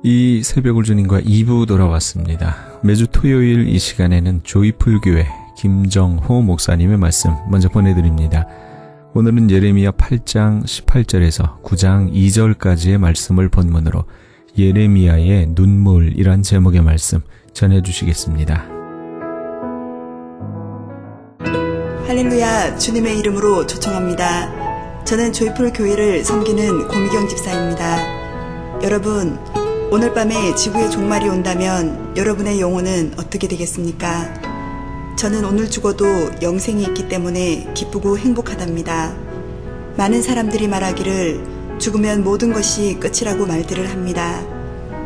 이 새벽을 주님과 2부 돌아왔습니다. 매주 토요일 이 시간에는 조이풀교회 김정호 목사님의 말씀 먼저 보내드립니다. 오늘은 예레미야 8장 18절에서 9장 2절까지의 말씀을 본문으로 예레미야의 눈물이란 제목의 말씀 전해주시겠습니다. 할렐루야, 주님의 이름으로 초청합니다. 저는 조이풀 교회를 섬기는 고미경 집사입니다. 여러분, 오늘 밤에 지구의 종말이 온다면 여러분의 영혼은 어떻게 되겠습니까? 저는 오늘 죽어도 영생이 있기 때문에 기쁘고 행복하답니다. 많은 사람들이 말하기를 죽으면 모든 것이 끝이라고 말들을 합니다.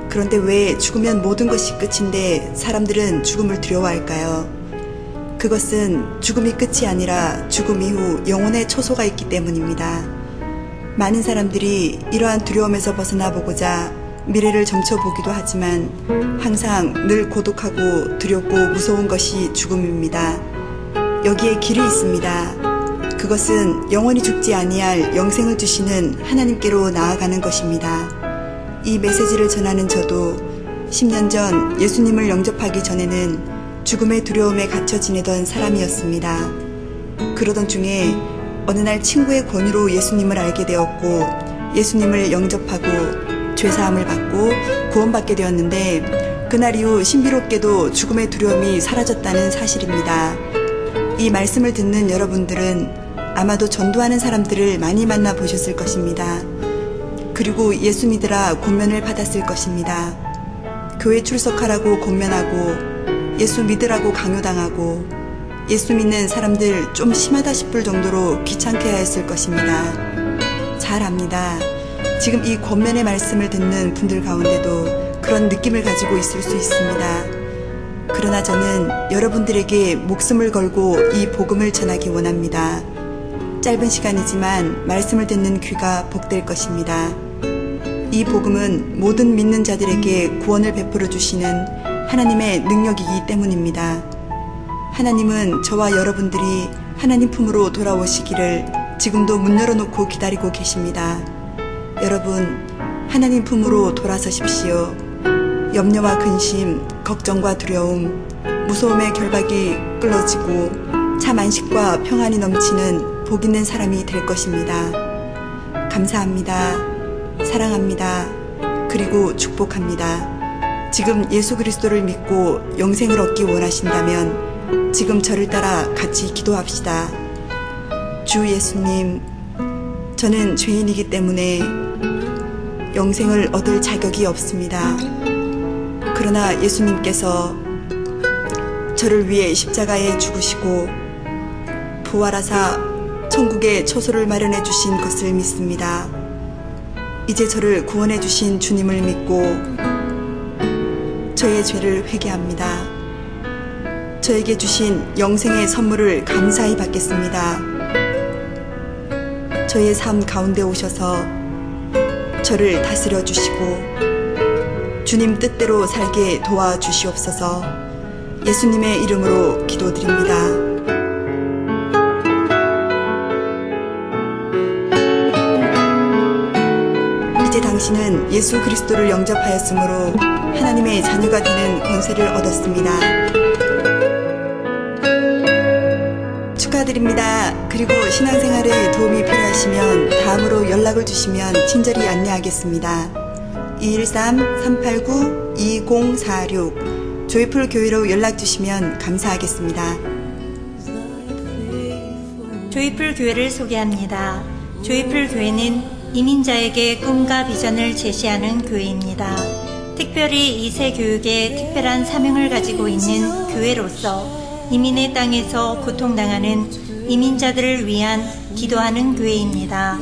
그런데 왜 죽으면 모든 것이 끝인데 사람들은 죽음을 두려워할까요? 그것은 죽음이 끝이 아니라 죽음 이후 영혼의 초소가 있기 때문입니다. 많은 사람들이 이러한 두려움에서 벗어나 보고자 미래를 점쳐보기도 하지만 항상 늘 고독하고 두렵고 무서운 것이 죽음입니다. 여기에 길이 있습니다. 그것은 영원히 죽지 아니할 영생을 주시는 하나님께로 나아가는 것입니다. 이 메시지를 전하는 저도 10년 전 예수님을 영접하기 전에는 죽음의 두려움에 갇혀 지내던 사람이었습니다. 그러던 중에 어느 날 친구의 권유로 예수님을 알게 되었고 예수님을 영접하고 죄사함을 받고 구원받게 되었는데 그날 이후 신비롭게도 죽음의 두려움이 사라졌다는 사실입니다. 이 말씀을 듣는 여러분들은 아마도 전도하는 사람들을 많이 만나보셨을 것입니다. 그리고 예수 믿으라 권면을 받았을 것입니다. 교회 출석하라고 권면하고 예수 믿으라고 강요당하고 예수 믿는 사람들 좀 심하다 싶을 정도로 귀찮게 하였을 것입니다. 잘 압니다. 지금 이 권면의 말씀을 듣는 분들 가운데도 그런 느낌을 가지고 있을 수 있습니다. 그러나 저는 여러분들에게 목숨을 걸고 이 복음을 전하기 원합니다. 짧은 시간이지만 말씀을 듣는 귀가 복될 것입니다. 이 복음은 모든 믿는 자들에게 구원을 베풀어 주시는 하나님의 능력이기 때문입니다. 하나님은 저와 여러분들이 하나님 품으로 돌아오시기를 지금도 문 열어놓고 기다리고 계십니다. 여러분, 하나님 품으로 돌아서십시오. 염려와 근심, 걱정과 두려움, 무서움의 결박이 끌어지고 참 안식과 평안이 넘치는 복 있는 사람이 될 것입니다. 감사합니다. 사랑합니다. 그리고 축복합니다. 지금 예수 그리스도를 믿고 영생을 얻기 원하신다면 지금 저를 따라 같이 기도합시다. 주 예수님, 저는 죄인이기 때문에 영생을 얻을 자격이 없습니다. 그러나 예수님께서 저를 위해 십자가에 죽으시고 부활하사 천국에 처소를 마련해 주신 것을 믿습니다. 이제 저를 구원해 주신 주님을 믿고 저의 죄를 회개합니다. 저에게 주신 영생의 선물을 감사히 받겠습니다. 저의 삶 가운데 오셔서 저를 다스려 주시고 주님 뜻대로 살게 도와주시옵소서. 예수님의 이름으로 기도드립니다. 이제 당신은 예수 그리스도를 영접하였으므로 하나님의 자녀가 되는 권세를 얻었습니다. 축하드립니다. 그리고 신앙생활에 도움이 필요하시면 다음으로 연락을 주시면 친절히 안내하겠습니다. 213-389-2046 조이풀 교회로 연락 주시면 감사하겠습니다. 조이풀 교회를 소개합니다. 조이풀 교회는 이민자에게 꿈과 비전을 제시하는 교회입니다. 특별히 2세 교육에 특별한 사명을 가지고 있는 교회로서 이민의 땅에서 고통당하는 이민자들을 위한 기도하는 교회입니다.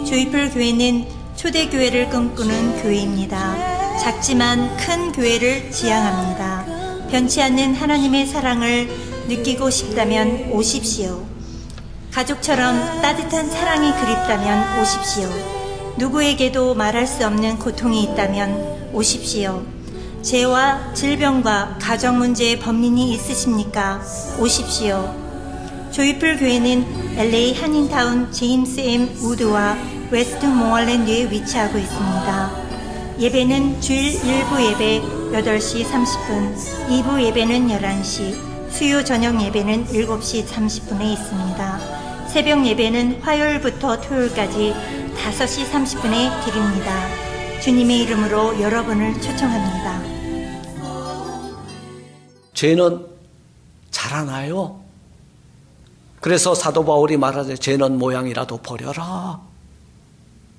조이풀 교회는 초대교회를 꿈꾸는 교회입니다. 작지만 큰 교회를 지향합니다. 변치 않는 하나님의 사랑을 느끼고 싶다면 오십시오. 가족처럼 따뜻한 사랑이 그립다면 오십시오. 누구에게도 말할 수 없는 고통이 있다면 오십시오. 죄와 질병과 가정 문제의 번민이 있으십니까? 오십시오. 조이풀 교회는 LA 한인타운 제임스 M 우드와 웨스트 모어랜드에 위치하고 있습니다. 예배는 주일 1부 예배 8시 30분, 2부 예배는 11시, 수요 저녁 예배는 7시 30분에 있습니다. 새벽 예배는 화요일부터 토요일까지 5시 30분에 드립니다. 주님의 이름으로 여러분을 초청합니다. 죄는 자라나요. 그래서 사도 바울이 말하되 죄는 모양이라도 버려라.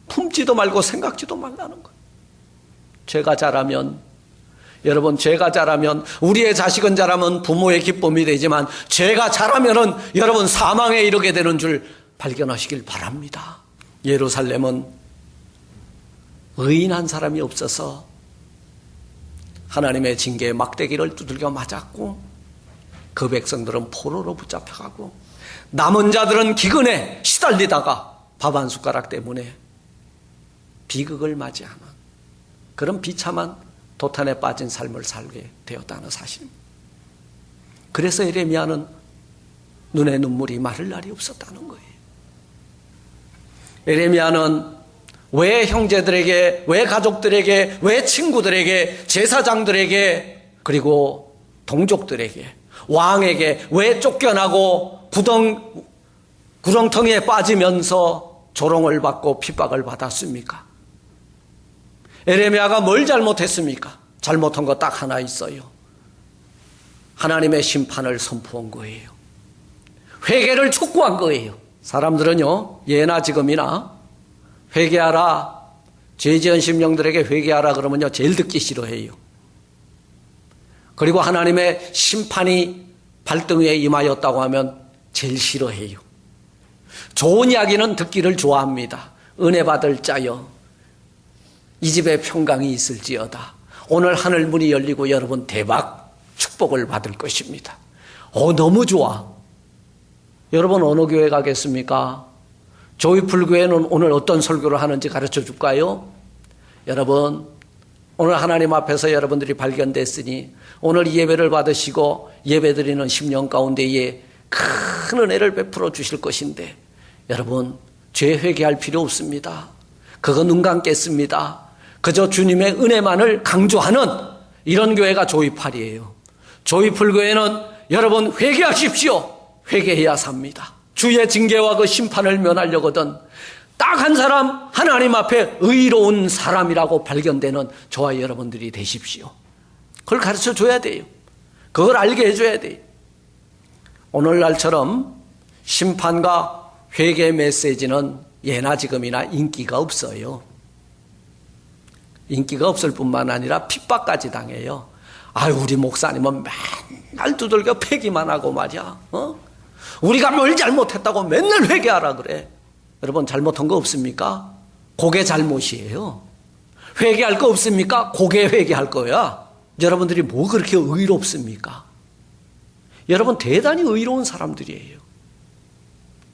품지도 말고 생각지도 말라는 거예요. 죄가 자라면, 여러분, 죄가 자라면, 우리의 자식은 자라면 부모의 기쁨이 되지만 죄가 자라면은 여러분 사망에 이르게 되는 줄 발견하시길 바랍니다. 예루살렘은 의인한 사람이 없어서 하나님의 징계의 막대기를 두들겨 맞았고, 그 백성들은 포로로 붙잡혀가고, 남은 자들은 기근에 시달리다가 밥 한 숟가락 때문에 비극을 맞이하는 그런 비참한 도탄에 빠진 삶을 살게 되었다는 사실입니다. 그래서 예레미야는 눈에 눈물이 마를 날이 없었다는 거예요. 예레미야는 왜 형제들에게, 왜 가족들에게, 왜 친구들에게, 제사장들에게, 그리고 동족들에게, 왕에게 왜 쫓겨나고 구렁텅이에 빠지면서 조롱을 받고 핍박을 받았습니까? 예레미야가 뭘 잘못했습니까? 잘못한 거 딱 하나 있어요. 하나님의 심판을 선포한 거예요. 회개를 촉구한 거예요. 사람들은요, 예나 지금이나 회개하라, 죄지은 심령들에게 회개하라 그러면요, 제일 듣기 싫어해요. 그리고 하나님의 심판이 발등위에 임하였다고 하면 제일 싫어해요. 좋은 이야기는 듣기를 좋아합니다. 은혜 받을 자여, 이 집에 평강이 있을지어다. 오늘 하늘 문이 열리고 여러분 대박 축복을 받을 것입니다. 너무 좋아. 여러분 어느 교회 가겠습니까? 조이풀 교회는 오늘 어떤 설교를 하는지 가르쳐 줄까요? 여러분, 오늘 하나님 앞에서 여러분들이 발견됐으니 오늘 이 예배를 받으시고 예배드리는 10년 가운데에 큰 은혜를 베풀어 주실 것인데, 여러분 죄 회개할 필요 없습니다. 그거 눈 감겠습니다. 그저 주님의 은혜만을 강조하는 이런 교회가 조이팔이에요. 조이풀 교회는 여러분 회개하십시오. 회개해야 삽니다. 주의 징계와 그 심판을 면하려거든 딱 한 사람, 하나님 앞에 의로운 사람이라고 발견되는 저와 여러분들이 되십시오. 그걸 가르쳐 줘야 돼요. 그걸 알게 해줘야 돼요. 오늘날처럼 심판과 회개 메시지는 예나 지금이나 인기가 없어요. 인기가 없을 뿐만 아니라 핍박까지 당해요. 우리 목사님은 맨날 두들겨 패기만 하고 말이야. 우리가 뭘 잘못했다고 맨날 회개하라 그래. 여러분 잘못한 거 없습니까? 그게 잘못이에요. 회개할 거 없습니까? 그게 회개할 거야. 여러분들이 뭐 그렇게 의롭습니까? 여러분 대단히 의로운 사람들이에요.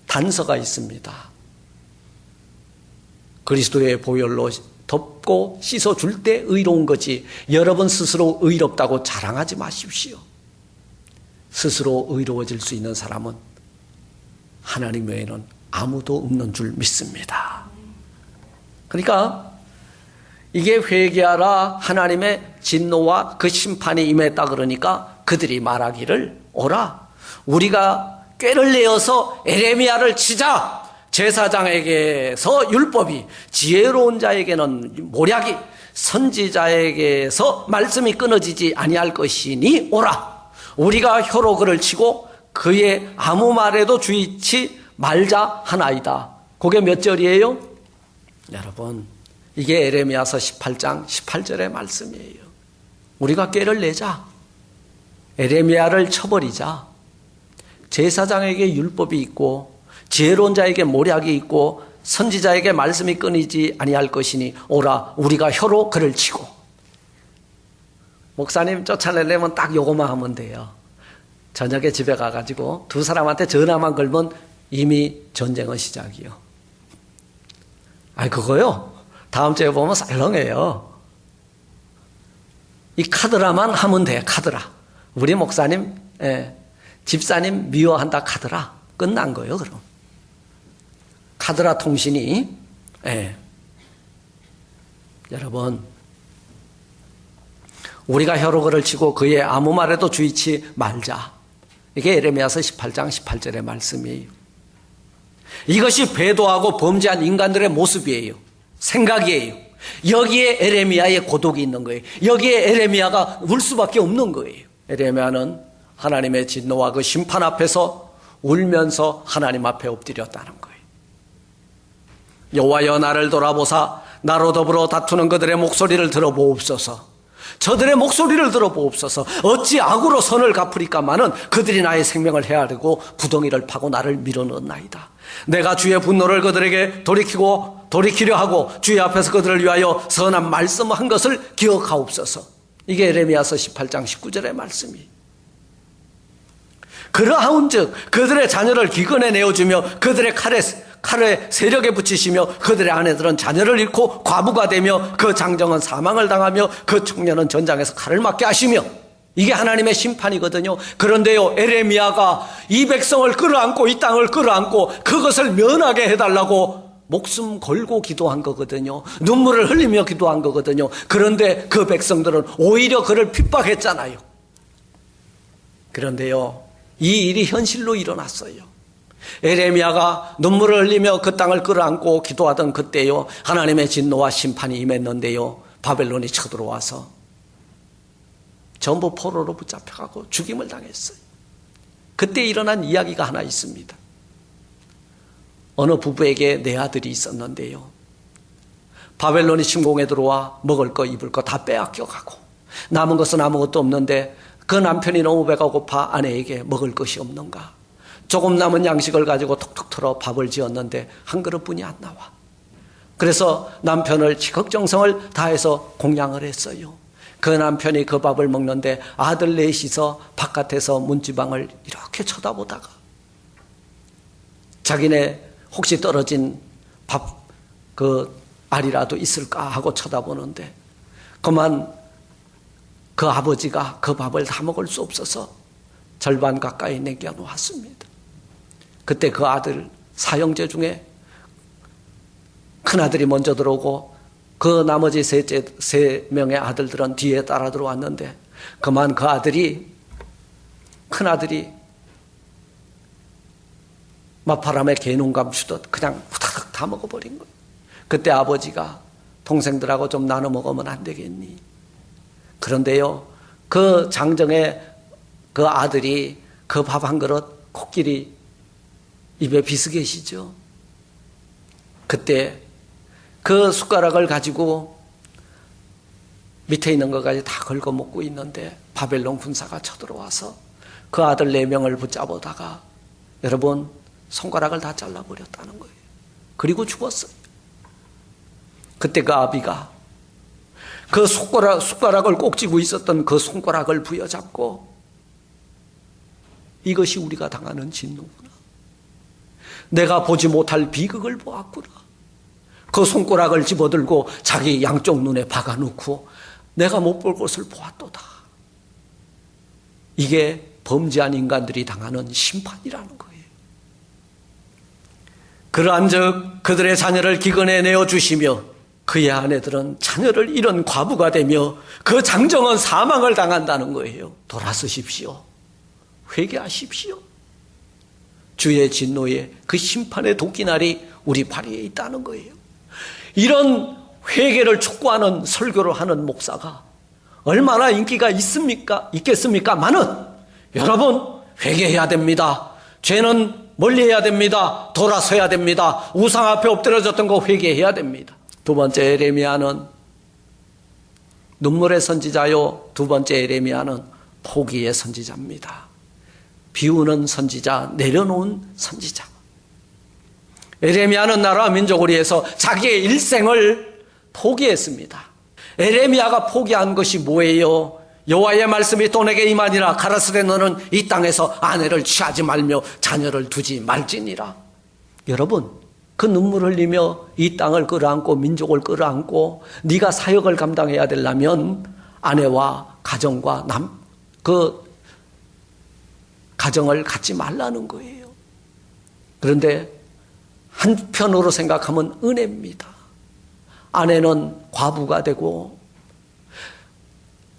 단서가 있습니다. 그리스도의 보혈로 덮고 씻어줄 때 의로운 거지, 여러분 스스로 의롭다고 자랑하지 마십시오. 스스로 의로워질 수 있는 사람은 하나님 외에는 아무도 없는 줄 믿습니다. 그러니까 이게 회개하라, 하나님의 진노와 그 심판이 임했다 그러니까 그들이 말하기를, 오라 우리가 꾀를 내어서 에레미야를 치자. 제사장에게서 율법이, 지혜로운 자에게는 모략이, 선지자에게서 말씀이 끊어지지 아니할 것이니 오라. 우리가 혀로 그를 치고 그의 아무 말에도 주의치 말자 하나이다. 그게 몇 절이에요? 여러분 이게 에레미야서 18장 18절의 말씀이에요. 우리가 꾀를 내자. 에레미야를 쳐버리자. 제사장에게 율법이 있고 지혜로운 자에게 모략이 있고 선지자에게 말씀이 끊이지 아니할 것이니 오라 우리가 혀로 그를 치고. 목사님 쫓아내려면 딱 요거만 하면 돼요. 저녁에 집에 가가지고 두 사람한테 전화만 걸면 이미 전쟁은 시작이요. 그거요 다음 주에 보면 썰렁해요. 이 카드라만 하면 돼. 카드라. 우리 목사님 집사님 미워한다 카드라. 끝난 거예요. 그럼 카드라 통신이 여러분 우리가 혀로그를 치고 그의 아무 말에도 주의치 말자. 이게 예레미야서 18장 18절의 말씀이에요. 이것이 배도하고 범죄한 인간들의 모습이에요. 생각이에요. 여기에 예레미야의 고독이 있는 거예요. 여기에 예레미야가 울 수밖에 없는 거예요. 예레미야는 하나님의 진노와 그 심판 앞에서 울면서 하나님 앞에 엎드렸다는 거예요. 여호와여 나를 돌아보사 나로 더불어 다투는 그들의 목소리를 들어보옵소서. 저들의 목소리를 들어보옵소서. 어찌 악으로 선을 갚으리까마는 그들이 나의 생명을 헤아리고 구덩이를 파고 나를 밀어넣나이다. 내가 주의 분노를 그들에게 돌이키려 하고 주의 앞에서 그들을 위하여 선한 말씀한 것을 기억하옵소서. 이게 예레미야서 18장 19절의 말씀이에요. 그러하온즉 그들의 자녀를 기근에 내어주며 그들의 칼에 세력에 붙이시며 그들의 아내들은 자녀를 잃고 과부가 되며 그 장정은 사망을 당하며 그 청년은 전장에서 칼을 맞게 하시며, 이게 하나님의 심판이거든요. 그런데요, 예레미야가 이 백성을 끌어안고 이 땅을 끌어안고 그것을 면하게 해달라고 목숨 걸고 기도한 거거든요. 눈물을 흘리며 기도한 거거든요. 그런데 그 백성들은 오히려 그를 핍박했잖아요. 그런데요, 이 일이 현실로 일어났어요. 예레미야가 눈물을 흘리며 그 땅을 끌어안고 기도하던 그때요, 하나님의 진노와 심판이 임했는데요, 바벨론이 쳐들어와서 전부 포로로 붙잡혀가고 죽임을 당했어요. 그때 일어난 이야기가 하나 있습니다. 어느 부부에게 네 아들이 있었는데요, 바벨론이 침공에 들어와 먹을 거 입을 거 다 빼앗겨가고 남은 것은 아무것도 없는데 그 남편이 너무 배가 고파 아내에게 먹을 것이 없는가, 조금 남은 양식을 가지고 톡톡 털어 밥을 지었는데 한 그릇뿐이 안 나와. 그래서 남편을 지극정성을 다해서 공양을 했어요. 그 남편이 그 밥을 먹는데 아들 넷이서 바깥에서 문지방을 이렇게 쳐다보다가 자기네 혹시 떨어진 밥 그 알이라도 있을까 하고 쳐다보는데 그만 그 아버지가 그 밥을 다 먹을 수 없어서 절반 가까이 남겨놓았습니다. 그때 그 아들 사형제 중에 큰아들이 먼저 들어오고 그 나머지 세 명의 아들들은 뒤에 따라 들어왔는데 그만 그 큰아들이 맞바람에 개눈 감추듯 그냥 후다닥 다 먹어버린 거예요. 그때 아버지가 동생들하고 좀 나눠 먹으면 안 되겠니? 그런데요, 그 장정의 그 아들이 그 밥 한 그릇 코끼리 입에 비스계시죠. 그때 그 숟가락을 가지고 밑에 있는 것까지 다 긁어 먹고 있는데 바벨론 군사가 쳐들어와서 그 아들 4명을 붙잡아다가 여러분 손가락을 다 잘라버렸다는 거예요. 그리고 죽었어요. 그때 그 아비가 그 숟가락을 꼭 쥐고 있었던 그 손가락을 부여잡고 이것이 우리가 당하는 진노구나. 내가 보지 못할 비극을 보았구나. 그 손가락을 집어들고 자기 양쪽 눈에 박아놓고 내가 못 볼 것을 보았도다. 이게 범죄한 인간들이 당하는 심판이라는 거예요. 그러한즉 그들의 자녀를 기근에 내어주시며 그의 아내들은 자녀를 잃은 과부가 되며 그 장정은 사망을 당한다는 거예요. 돌아서십시오. 회개하십시오. 주의 진노의 그 심판의 도끼날이 우리 발에 있다는 거예요. 이런 회개를 촉구하는 설교를 하는 목사가 얼마나 인기가 있겠습니까마는 여러분 회개해야 됩니다. 죄는 멀리해야 됩니다. 돌아서야 됩니다. 우상 앞에 엎드려졌던 거 회개해야 됩니다. 두 번째 예레미야는 눈물의 선지자요, 두 번째 예레미야는 포기의 선지자입니다. 비우는 선지자, 내려놓은 선지자. 예레미야는 나라와 민족을 위해서 자기의 일생을 포기했습니다. 예레미야가 포기한 것이 뭐예요? 여호와의 말씀이 또 내게 임하니라. 가라스레 너는 이 땅에서 아내를 취하지 말며 자녀를 두지 말지니라. 여러분, 그 눈물 흘리며 이 땅을 끌어안고 민족을 끌어안고 네가 사역을 감당해야 되려면 아내와 가정과 그 가정을 갖지 말라는 거예요. 그런데 한편으로 생각하면 은혜입니다. 아내는 과부가 되고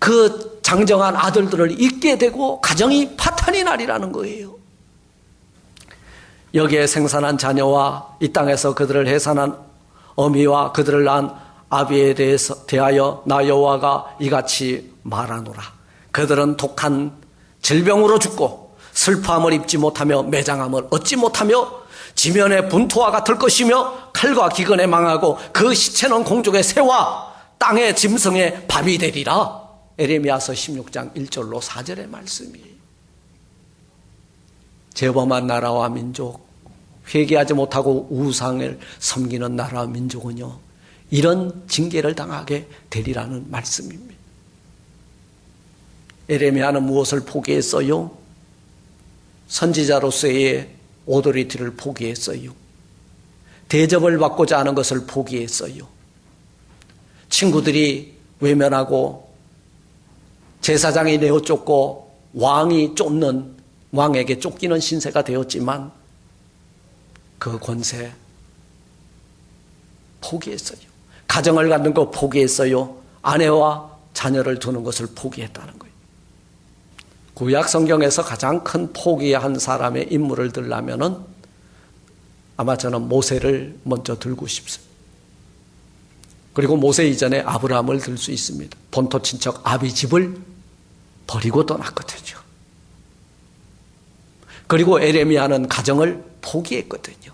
그 장정한 아들들을 잊게 되고 가정이 파탄이 나리라는 거예요. 여기에 생산한 자녀와 이 땅에서 그들을 해산한 어미와 그들을 낳은 아비에 대하여 나 여호와가 이같이 말하노라. 그들은 독한 질병으로 죽고 슬퍼함을 입지 못하며 매장함을 얻지 못하며 지면의 분토와 같을 것이며 칼과 기근에 망하고 그 시체는 공중의 새와 땅의 짐승의 밥이 되리라. 에레미야서 16장 1절로 4절의 말씀이에요. 죄범한 나라와 민족, 회개하지 못하고 우상을 섬기는 나라와 민족은요, 이런 징계를 당하게 되리라는 말씀입니다. 에레미야는 무엇을 포기했어요? 선지자로서의 오토리티를 포기했어요. 대접을 받고자 하는 것을 포기했어요. 친구들이 외면하고 제사장이 내어 쫓고 왕이 쫓는, 왕에게 쫓기는 신세가 되었지만 그 권세 포기했어요. 가정을 갖는 거 포기했어요. 아내와 자녀를 두는 것을 포기했다는 거예요. 구약 성경에서 가장 큰 포기한 사람의 인물을 들려면은 아마 저는 모세를 먼저 들고 싶습니다. 그리고 모세 이전에 아브라함을 들 수 있습니다. 본토 친척 아비 집을 버리고 떠났거든요. 그리고 에레미야는 가정을 포기했거든요.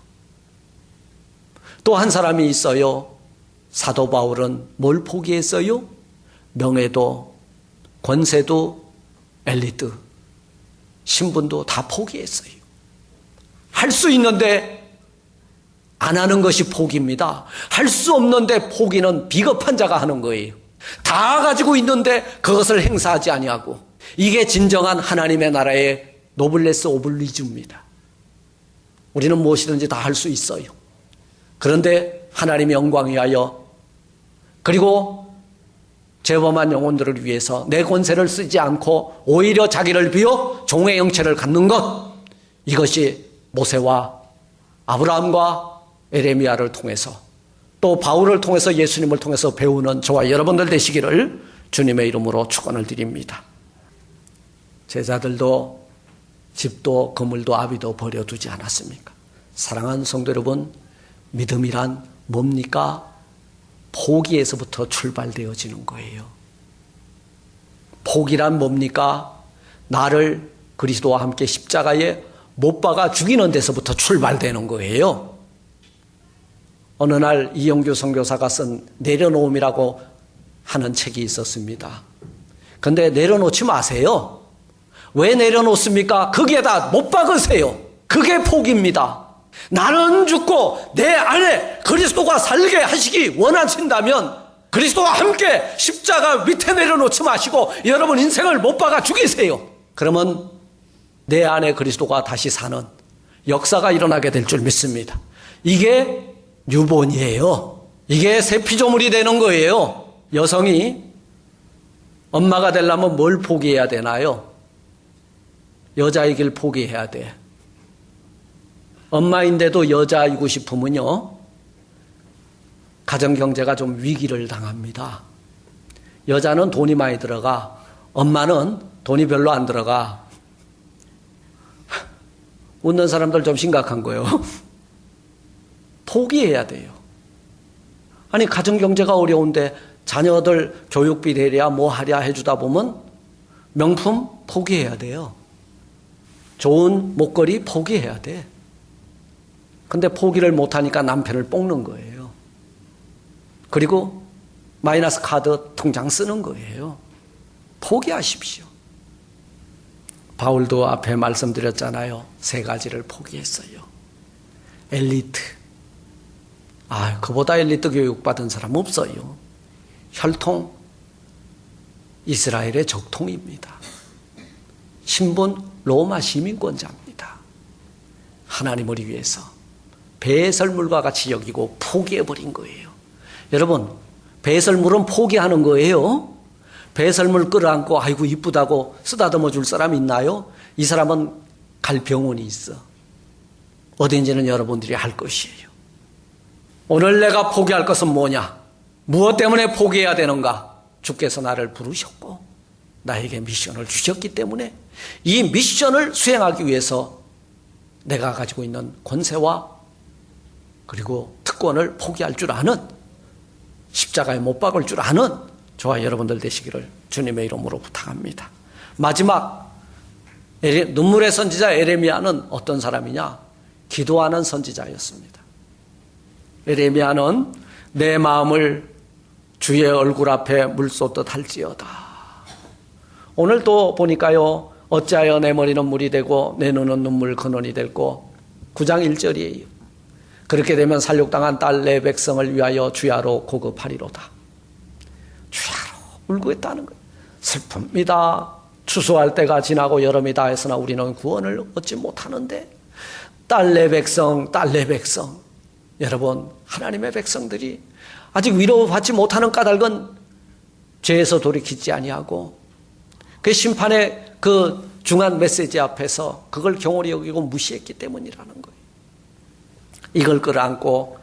또 한 사람이 있어요. 사도 바울은 뭘 포기했어요? 명예도, 권세도, 엘리트, 신분도 다 포기했어요. 할 수 있는데 안 하는 것이 포기입니다. 할 수 없는데 포기는 비겁한 자가 하는 거예요. 다 가지고 있는데 그것을 행사하지 아니하고, 이게 진정한 하나님의 나라의 노블레스 오블리주입니다. 우리는 무엇이든지 다 할 수 있어요. 그런데 하나님의 영광 위하여, 그리고 죄범한 영혼들을 위해서 내 권세를 쓰지 않고 오히려 자기를 비워 종의 형체를 갖는 것, 이것이 모세와 아브라함과 에레미야를 통해서 또 바울을 통해서 예수님을 통해서 배우는 저와 여러분들 되시기를 주님의 이름으로 축원을 드립니다. 제자들도 집도 건물도 아비도 버려두지 않았습니까? 사랑하는 성도 여러분, 믿음이란 뭡니까? 포기에서부터 출발되어지는 거예요. 포기란 뭡니까? 나를 그리스도와 함께 십자가에 못 박아 죽이는 데서부터 출발되는 거예요. 어느 날 이영규 선교사가 쓴 내려놓음이라고 하는 책이 있었습니다. 그런데 내려놓지 마세요. 왜 내려놓습니까? 거기에다 못 박으세요. 그게 포기입니다. 나는 죽고 내 안에 그리스도가 살게 하시기 원하신다면 그리스도와 함께 십자가 밑에 내려놓지 마시고 여러분 인생을 못 박아 죽이세요. 그러면 내 안에 그리스도가 다시 사는 역사가 일어나게 될 줄 믿습니다. 이게 유본이에요. 이게 새 피조물이 되는 거예요. 여성이 엄마가 되려면 뭘 포기해야 되나요? 여자이길 포기해야 돼. 엄마인데도 여자이고 싶으면요, 가정경제가 좀 위기를 당합니다. 여자는 돈이 많이 들어가, 엄마는 돈이 별로 안 들어가. 웃는 사람들 좀 심각한 거예요. 포기해야 돼요. 아니, 가정경제가 어려운데 자녀들 교육비 대랴 뭐 하랴 해주다 보면 명품 포기해야 돼요. 좋은 목걸이 포기해야 돼. 근데 포기를 못하니까 남편을 볶는 거예요. 그리고 마이너스 카드 통장 쓰는 거예요. 포기하십시오. 바울도 앞에 말씀드렸잖아요. 3가지를 포기했어요. 엘리트. 그보다 엘리트 교육받은 사람 없어요. 혈통, 이스라엘의 적통입니다. 신분, 로마 시민권자입니다. 하나님을 위해서 배설물과 같이 여기고 포기해버린 거예요. 여러분, 배설물은 포기하는 거예요. 배설물 끌어안고 아이고 이쁘다고 쓰다듬어 줄 사람 있나요? 이 사람은 갈 병원이 있어. 어딘지는 여러분들이 알 것이에요. 오늘 내가 포기할 것은 뭐냐? 무엇 때문에 포기해야 되는가? 주께서 나를 부르셨고 나에게 미션을 주셨기 때문에 이 미션을 수행하기 위해서 내가 가지고 있는 권세와 그리고 특권을 포기할 줄 아는, 십자가에 못 박을 줄 아는 저와 여러분들 되시기를 주님의 이름으로 부탁합니다. 마지막 눈물의 선지자 에레미야는 어떤 사람이냐? 기도하는 선지자였습니다. 에레미야는 내 마음을 주의 얼굴 앞에 물쏟듯 할지어다. 오늘 또 보니까요, 어찌하여 내 머리는 물이 되고 내 눈은 눈물 근원이 됐고 9장 1절이에요. 그렇게 되면 살육당한 딸 내 백성을 위하여 주야로 고급하리로다. 주야로 울고 있다는 거예요. 슬픕니다. 추수할 때가 지나고 여름이 다 했으나 우리는 구원을 얻지 못하는데 딸 내 백성, 딸 내 백성. 여러분, 하나님의 백성들이 아직 위로받지 못하는 까닭은 죄에서 돌이키지 아니하고 그 심판의 그 중한 메시지 앞에서 그걸 경홀히 여기고 무시했기 때문이라는 거예요. 이걸 끌어안고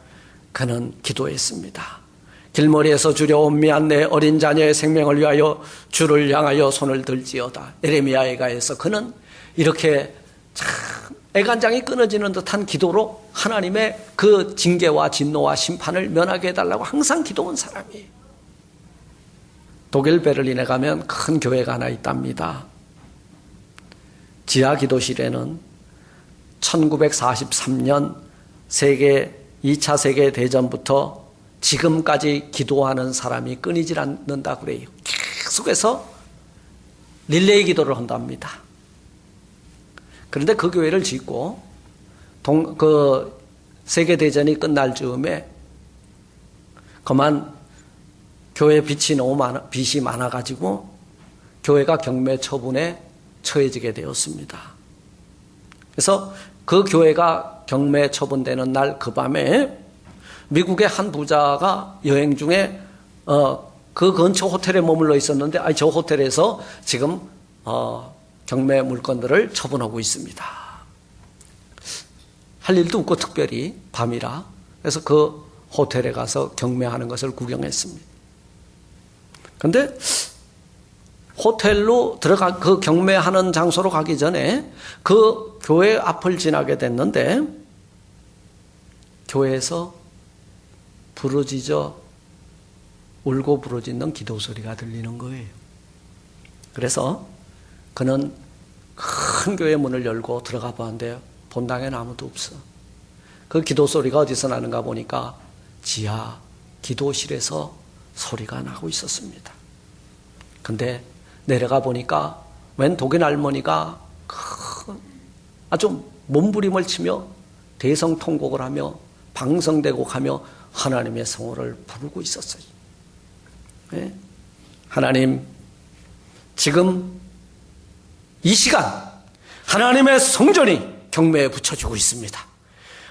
그는 기도했습니다. 길머리에서 주려온 미안 내 어린 자녀의 생명을 위하여 주를 향하여 손을 들지어다. 에레미야에가에서 그는 이렇게 참 애간장이 끊어지는 듯한 기도로 하나님의 그 징계와 진노와 심판을 면하게 해달라고 항상 기도한 사람이에요. 독일 베를린에 가면 큰 교회가 하나 있답니다. 지하 기도실에는 1943년 2차 세계대전부터 지금까지 기도하는 사람이 끊이질 않는다 그래요. 계속해서 릴레이 기도를 한답니다. 그런데 그 교회를 짓고 세계대전이 끝날 즈음에 그만 교회 빚이 많아가지고 교회가 경매 처분에 처해지게 되었습니다. 그래서 그 교회가 경매 처분되는 날 그 밤에 미국의 한 부자가 여행 중에 그 근처 호텔에 머물러 있었는데 저 호텔에서 지금 경매 물건들을 처분하고 있습니다. 할 일도 없고 특별히 밤이라 그래서 그 호텔에 가서 경매하는 것을 구경했습니다. 그런데 호텔로 그 경매하는 장소로 가기 전에 그 교회 앞을 지나게 됐는데 교회에서 부르짖어 울고 부르짖는 기도 소리가 들리는 거예요. 그래서 그는 큰 교회 문을 열고 들어가 보았는데 본당에는 아무도 없어. 그 기도 소리가 어디서 나는가 보니까 지하 기도실에서 소리가 나고 있었습니다. 근데 내려가 보니까 웬 독일 할머니가 아주 몸부림을 치며 대성통곡을 하며 방성대곡하며 하나님의 성호를 부르고 있었어요. 네? 하나님, 지금 이 시간 하나님의 성전이 경매에 붙여지고 있습니다.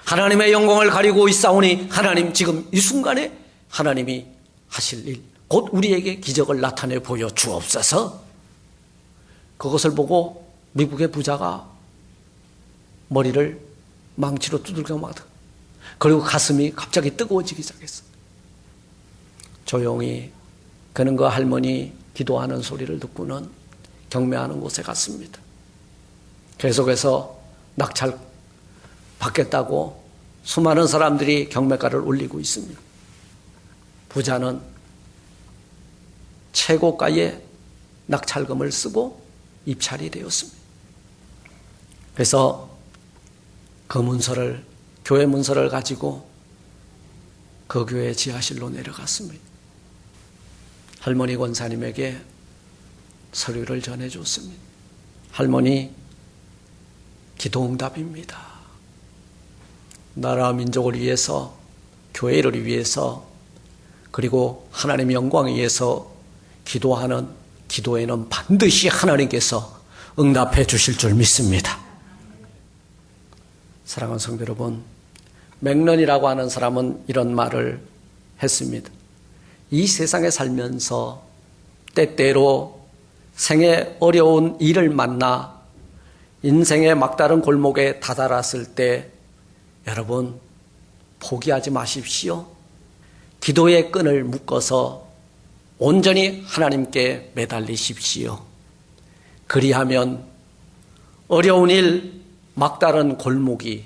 하나님의 영광을 가리고 있사오니 하나님 지금 이 순간에 하나님이 하실 일, 곧 우리에게 기적을 나타내 보여 주옵소서. 그것을 보고 미국의 부자가 머리를 망치로 두들겨 맞아. 그리고 가슴이 갑자기 뜨거워지기 시작했어. 조용히 그는 그 할머니 기도하는 소리를 듣고는 경매하는 곳에 갔습니다. 계속해서 낙찰 받겠다고 수많은 사람들이 경매가를 올리고 있습니다. 부자는 최고가의 낙찰금을 쓰고 입찰이 되었습니다. 그래서 그 문서를, 교회 문서를 가지고 그 교회 지하실로 내려갔습니다. 할머니 권사님에게 서류를 전해줬습니다. 할머니, 기도응답입니다. 나라 민족을 위해서, 교회를 위해서, 그리고 하나님의 영광을 위해서 기도하는 기도에는 반드시 하나님께서 응답해 주실 줄 믿습니다. 사랑하는 성도 여러분, 맥런이라고 하는 사람은 이런 말을 했습니다. 이 세상에 살면서 때때로 생의 어려운 일을 만나 인생의 막다른 골목에 다다랐을 때 여러분 포기하지 마십시오. 기도의 끈을 묶어서 온전히 하나님께 매달리십시오. 그리하면 어려운 일, 막다른 골목이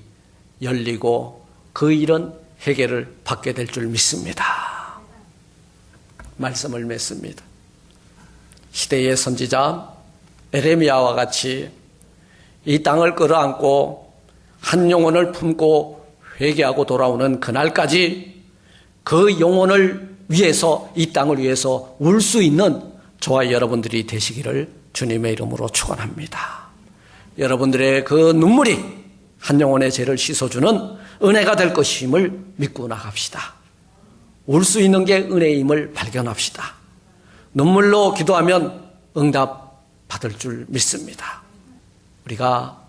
열리고 그 일은 해결을 받게 될 줄 믿습니다. 말씀을 맺습니다. 시대의 선지자 에레미야와 같이 이 땅을 끌어안고 한 영혼을 품고 회개하고 돌아오는 그날까지 그 영혼을 위해서, 이 땅을 위해서 울 수 있는 저와 여러분들이 되시기를 주님의 이름으로 축원합니다. 여러분들의 그 눈물이 한 영혼의 죄를 씻어주는 은혜가 될 것임을 믿고 나갑시다. 울 수 있는 게 은혜임을 발견합시다. 눈물로 기도하면 응답 받을 줄 믿습니다. 우리가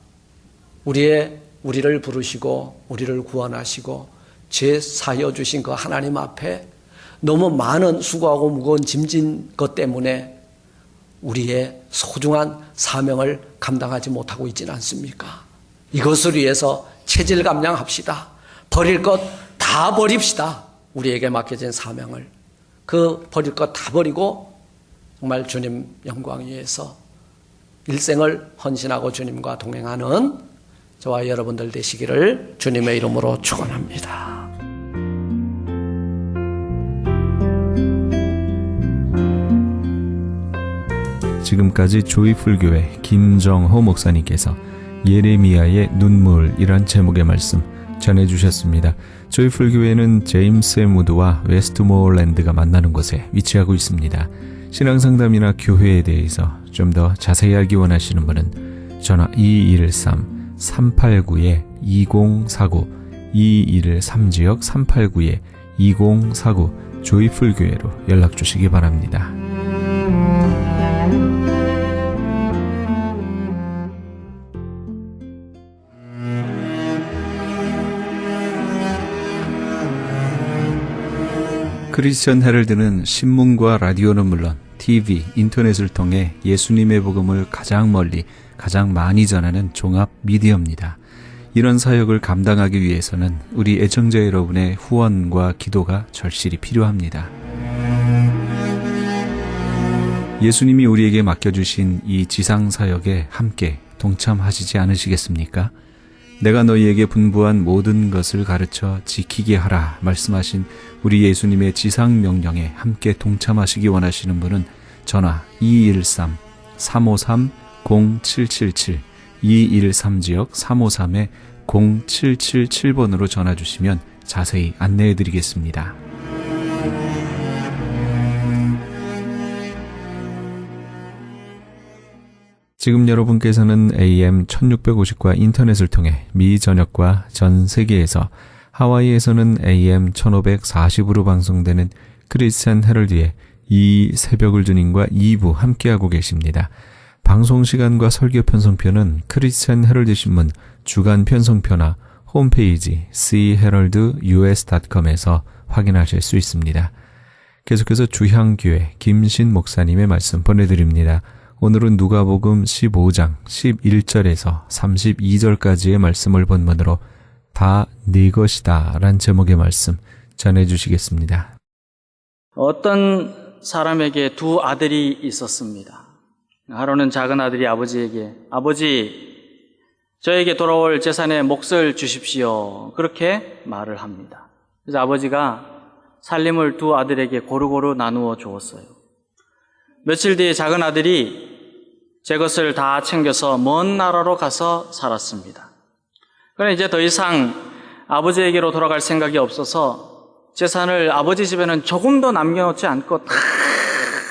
우리를 부르시고 우리를 구원하시고 죄 사여 주신 그 하나님 앞에 너무 많은 수고하고 무거운 짐진 것 때문에 우리의 소중한 사명을 감당하지 못하고 있지는 않습니까? 이것을 위해서 체질 감량합시다. 버릴 것 다 버립시다. 우리에게 맡겨진 사명을. 그 버릴 것 다 버리고 정말 주님 영광 위해서 일생을 헌신하고 주님과 동행하는 저와 여러분들 되시기를 주님의 이름으로 축원합니다. 지금까지 조이풀교회 김정호 목사님께서 예레미야의 눈물이란 제목의 말씀 전해주셨습니다. 조이풀교회는 제임스 무드와 웨스트모어랜드가 만나는 곳에 위치하고 있습니다. 신앙상담이나 교회에 대해서 좀 더 자세히 알기 원하시는 분은 전화 213-389-2049 213지역 389-2049 조이풀교회로 연락주시기 바랍니다. 크리스천 헤럴드는 신문과 라디오는 물론 TV, 인터넷을 통해 예수님의 복음을 가장 멀리, 가장 많이 전하는 종합 미디어입니다. 이런 사역을 감당하기 위해서는 우리 애청자 여러분의 후원과 기도가 절실히 필요합니다. 예수님이 우리에게 맡겨주신 이 지상사역에 함께 동참하시지 않으시겠습니까? 내가 너희에게 분부한 모든 것을 가르쳐 지키게 하라 말씀하신 우리 예수님의 지상명령에 함께 동참하시기 원하시는 분은 전화 213-353-0777 213지역 353-0777번으로 전화 주시면 자세히 안내해 드리겠습니다. 지금 여러분께서는 AM 1650과 인터넷을 통해 미 전역과 전 세계에서, 하와이에서는 AM 1540으로 방송되는 크리스찬 헤럴드의 이 새벽을 주님과 2부 함께하고 계십니다. 방송 시간과 설교 편성표는 크리스찬 헤럴드 신문 주간 편성표나 홈페이지 cheheraldus.com에서 확인하실 수 있습니다. 계속해서 주향교회 김신 목사님의 말씀 보내드립니다. 오늘은 누가복음 15장 11절에서 32절까지의 말씀을 본문으로 다 네 것이다 란 제목의 말씀 전해주시겠습니다. 어떤 사람에게 두 아들이 있었습니다. 하루는 작은 아들이 아버지에게, 아버지, 저에게 돌아올 재산의 몫을 주십시오. 그렇게 말을 합니다. 그래서 아버지가 살림을 두 아들에게 고루고루 나누어 주었어요. 며칠 뒤에 작은 아들이 제 것을 다 챙겨서 먼 나라로 가서 살았습니다. 그러나 이제 더 이상 아버지에게로 돌아갈 생각이 없어서 재산을 아버지 집에는 조금도 남겨놓지 않고 다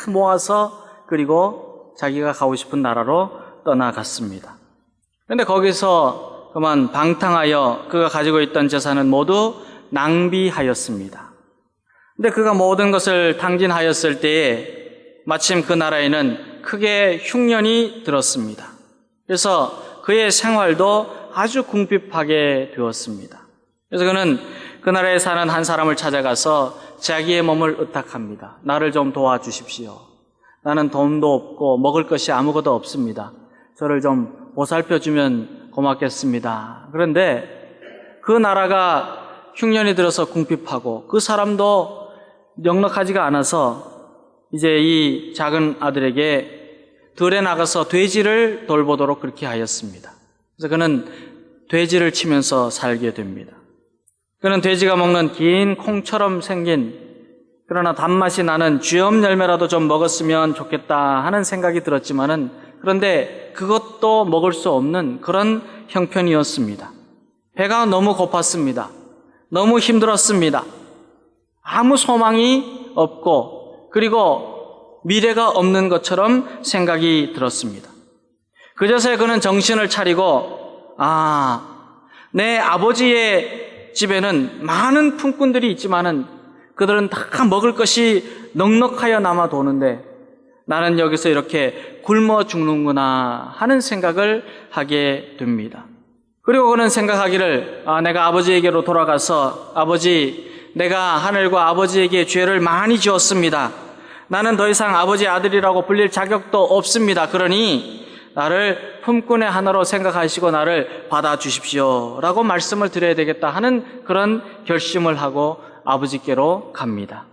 모아서 그리고 자기가 가고 싶은 나라로 떠나갔습니다. 그런데 거기서 그만 방탕하여 그가 가지고 있던 재산은 모두 낭비하였습니다. 근데 그가 모든 것을 탕진하였을 때에 마침 그 나라에는 크게 흉년이 들었습니다. 그래서 그의 생활도 아주 궁핍하게 되었습니다. 그래서 그는 그 나라에 사는 한 사람을 찾아가서 자기의 몸을 의탁합니다. 나를 좀 도와주십시오. 나는 돈도 없고 먹을 것이 아무것도 없습니다. 저를 좀 보살펴주면 고맙겠습니다. 그런데 그 나라가 흉년이 들어서 궁핍하고 그 사람도 넉넉하지가 않아서 이제 이 작은 아들에게 들에 나가서 돼지를 돌보도록 그렇게 하였습니다. 그래서 그는 돼지를 치면서 살게 됩니다. 그는 돼지가 먹는 긴 콩처럼 생긴 그러나 단맛이 나는 쥐엄 열매라도 좀 먹었으면 좋겠다 하는 생각이 들었지만은 그런데 그것도 먹을 수 없는 그런 형편이었습니다. 배가 너무 고팠습니다. 너무 힘들었습니다. 아무 소망이 없고 그리고 미래가 없는 것처럼 생각이 들었습니다. 그제서야 그는 정신을 차리고 내 아버지의 집에는 많은 품꾼들이 있지만은 그들은 다 먹을 것이 넉넉하여 남아 도는데 나는 여기서 이렇게 굶어 죽는구나 하는 생각을 하게 됩니다. 그리고 그는 생각하기를 내가 아버지에게로 돌아가서 아버지, 내가 하늘과 아버지에게 죄를 많이 지었습니다. 나는 더 이상 아버지의 아들이라고 불릴 자격도 없습니다. 그러니 나를 품꾼의 하나로 생각하시고 나를 받아주십시오 라고 말씀을 드려야 되겠다 하는 그런 결심을 하고 아버지께로 갑니다.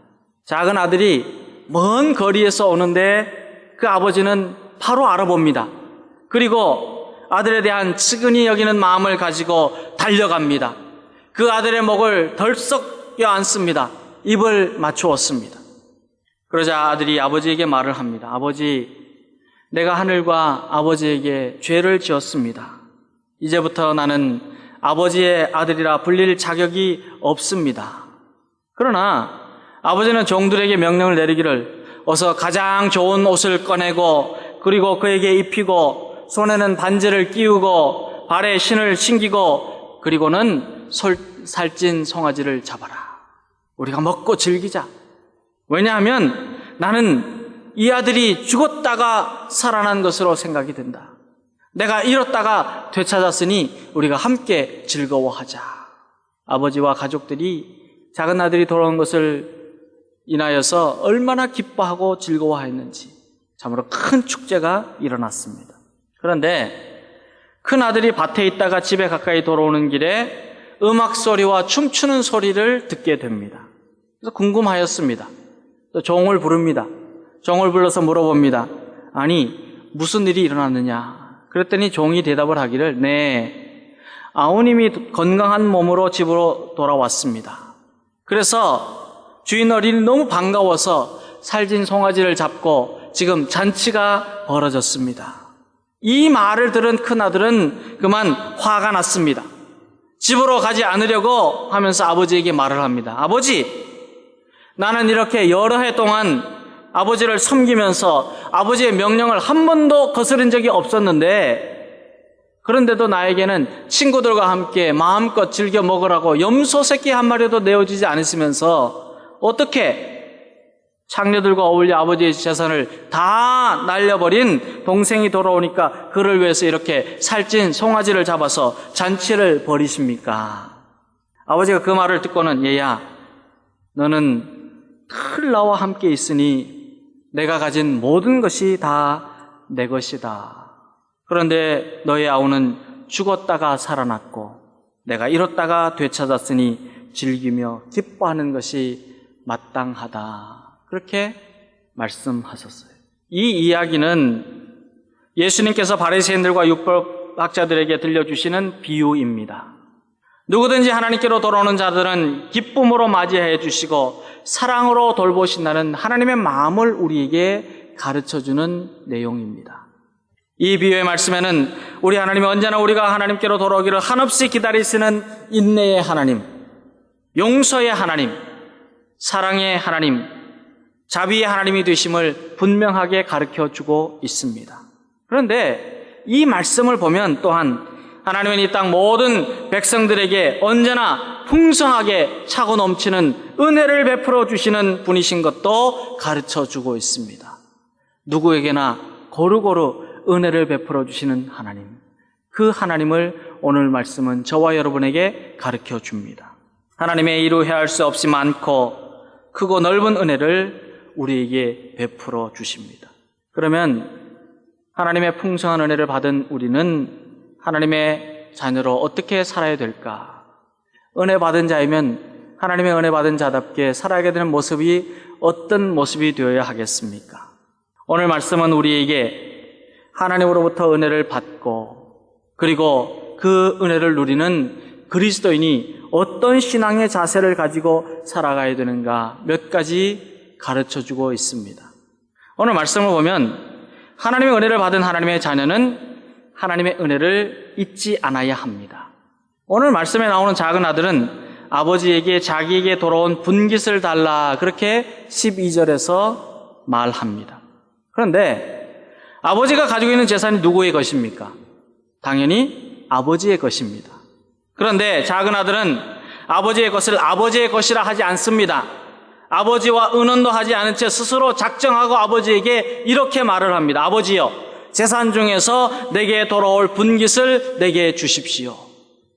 작은 아들이 먼 거리에서 오는데 그 아버지는 바로 알아봅니다. 그리고 아들에 대한 측은히 여기는 마음을 가지고 달려갑니다. 그 아들의 목을 덜썩 껴안습니다. 입을 맞추었습니다. 그러자 아들이 아버지에게 말을 합니다. 아버지, 내가 하늘과 아버지에게 죄를 지었습니다. 이제부터 나는 아버지의 아들이라 불릴 자격이 없습니다. 그러나 아버지는 종들에게 명령을 내리기를 어서 가장 좋은 옷을 꺼내고 그리고 그에게 입히고 손에는 반지를 끼우고 발에 신을 신기고 그리고는 살찐 송아지를 잡아라. 우리가 먹고 즐기자. 왜냐하면 나는 이 아들이 죽었다가 살아난 것으로 생각이 된다. 내가 잃었다가 되찾았으니 우리가 함께 즐거워하자. 아버지와 가족들이 작은 아들이 돌아온 것을 인하여서 얼마나 기뻐하고 즐거워하였는지 참으로 큰 축제가 일어났습니다. 그런데 큰 아들이 밭에 있다가 집에 가까이 돌아오는 길에 음악 소리와 춤추는 소리를 듣게 됩니다. 그래서 궁금하였습니다. 종을 부릅니다. 종을 불러서 물어봅니다. 아니, 무슨 일이 일어났느냐? 그랬더니 종이 대답을 하기를 네, 아우님이 건강한 몸으로 집으로 돌아왔습니다. 그래서 주인 어린이 너무 반가워서 살찐 송아지를 잡고 지금 잔치가 벌어졌습니다. 이 말을 들은 큰아들은 그만 화가 났습니다. 집으로 가지 않으려고 하면서 아버지에게 말을 합니다. 아버지, 나는 이렇게 여러 해 동안 아버지를 섬기면서 아버지의 명령을 한 번도 거스른 적이 없었는데 그런데도 나에게는 친구들과 함께 마음껏 즐겨 먹으라고 염소 새끼 한 마리도 내어주지 않으시면서 어떻게 장녀들과 어울려 아버지의 재산을 다 날려버린 동생이 돌아오니까 그를 위해서 이렇게 살찐 송아지를 잡아서 잔치를 벌이십니까? 아버지가 그 말을 듣고는 얘야, 너는 늘 나와 함께 있으니 내가 가진 모든 것이 다 내 것이다. 그런데 너의 아우는 죽었다가 살아났고 내가 잃었다가 되찾았으니 즐기며 기뻐하는 것이 마땅하다. 그렇게 말씀하셨어요. 이 이야기는 예수님께서 바리새인들과 율법학자들에게 들려주시는 비유입니다. 누구든지 하나님께로 돌아오는 자들은 기쁨으로 맞이해 주시고 사랑으로 돌보신다는 하나님의 마음을 우리에게 가르쳐주는 내용입니다. 이 비유의 말씀에는 우리 하나님이 언제나 우리가 하나님께로 돌아오기를 한없이 기다리시는 인내의 하나님, 용서의 하나님, 사랑의 하나님, 자비의 하나님이 되심을 분명하게 가르쳐주고 있습니다. 그런데 이 말씀을 보면 또한 하나님은 이 땅 모든 백성들에게 언제나 풍성하게 차고 넘치는 은혜를 베풀어 주시는 분이신 것도 가르쳐주고 있습니다. 누구에게나 고루고루 은혜를 베풀어 주시는 하나님, 그 하나님을 오늘 말씀은 저와 여러분에게 가르쳐 줍니다. 하나님의 이루 헤아릴 수 없이 많고 크고 넓은 은혜를 우리에게 베풀어 주십니다. 그러면 하나님의 풍성한 은혜를 받은 우리는 하나님의 자녀로 어떻게 살아야 될까? 은혜 받은 자이면 하나님의 은혜 받은 자답게 살아가게 되는 모습이 어떤 모습이 되어야 하겠습니까? 오늘 말씀은 우리에게 하나님으로부터 은혜를 받고 그리고 그 은혜를 누리는 그리스도인이 어떤 신앙의 자세를 가지고 살아가야 되는가 몇 가지 가르쳐주고 있습니다. 오늘 말씀을 보면 하나님의 은혜를 받은 하나님의 자녀는 하나님의 은혜를 잊지 않아야 합니다. 오늘 말씀에 나오는 작은 아들은 아버지에게 자기에게 돌아온 분깃을 달라 그렇게 12절에서 말합니다. 그런데 아버지가 가지고 있는 재산이 누구의 것입니까? 당연히 아버지의 것입니다. 그런데 작은 아들은 아버지의 것을 아버지의 것이라 하지 않습니다. 아버지와 의논도 하지 않은 채 스스로 작정하고 아버지에게 이렇게 말을 합니다. 아버지여, 재산 중에서 내게 돌아올 분깃을 내게 주십시오.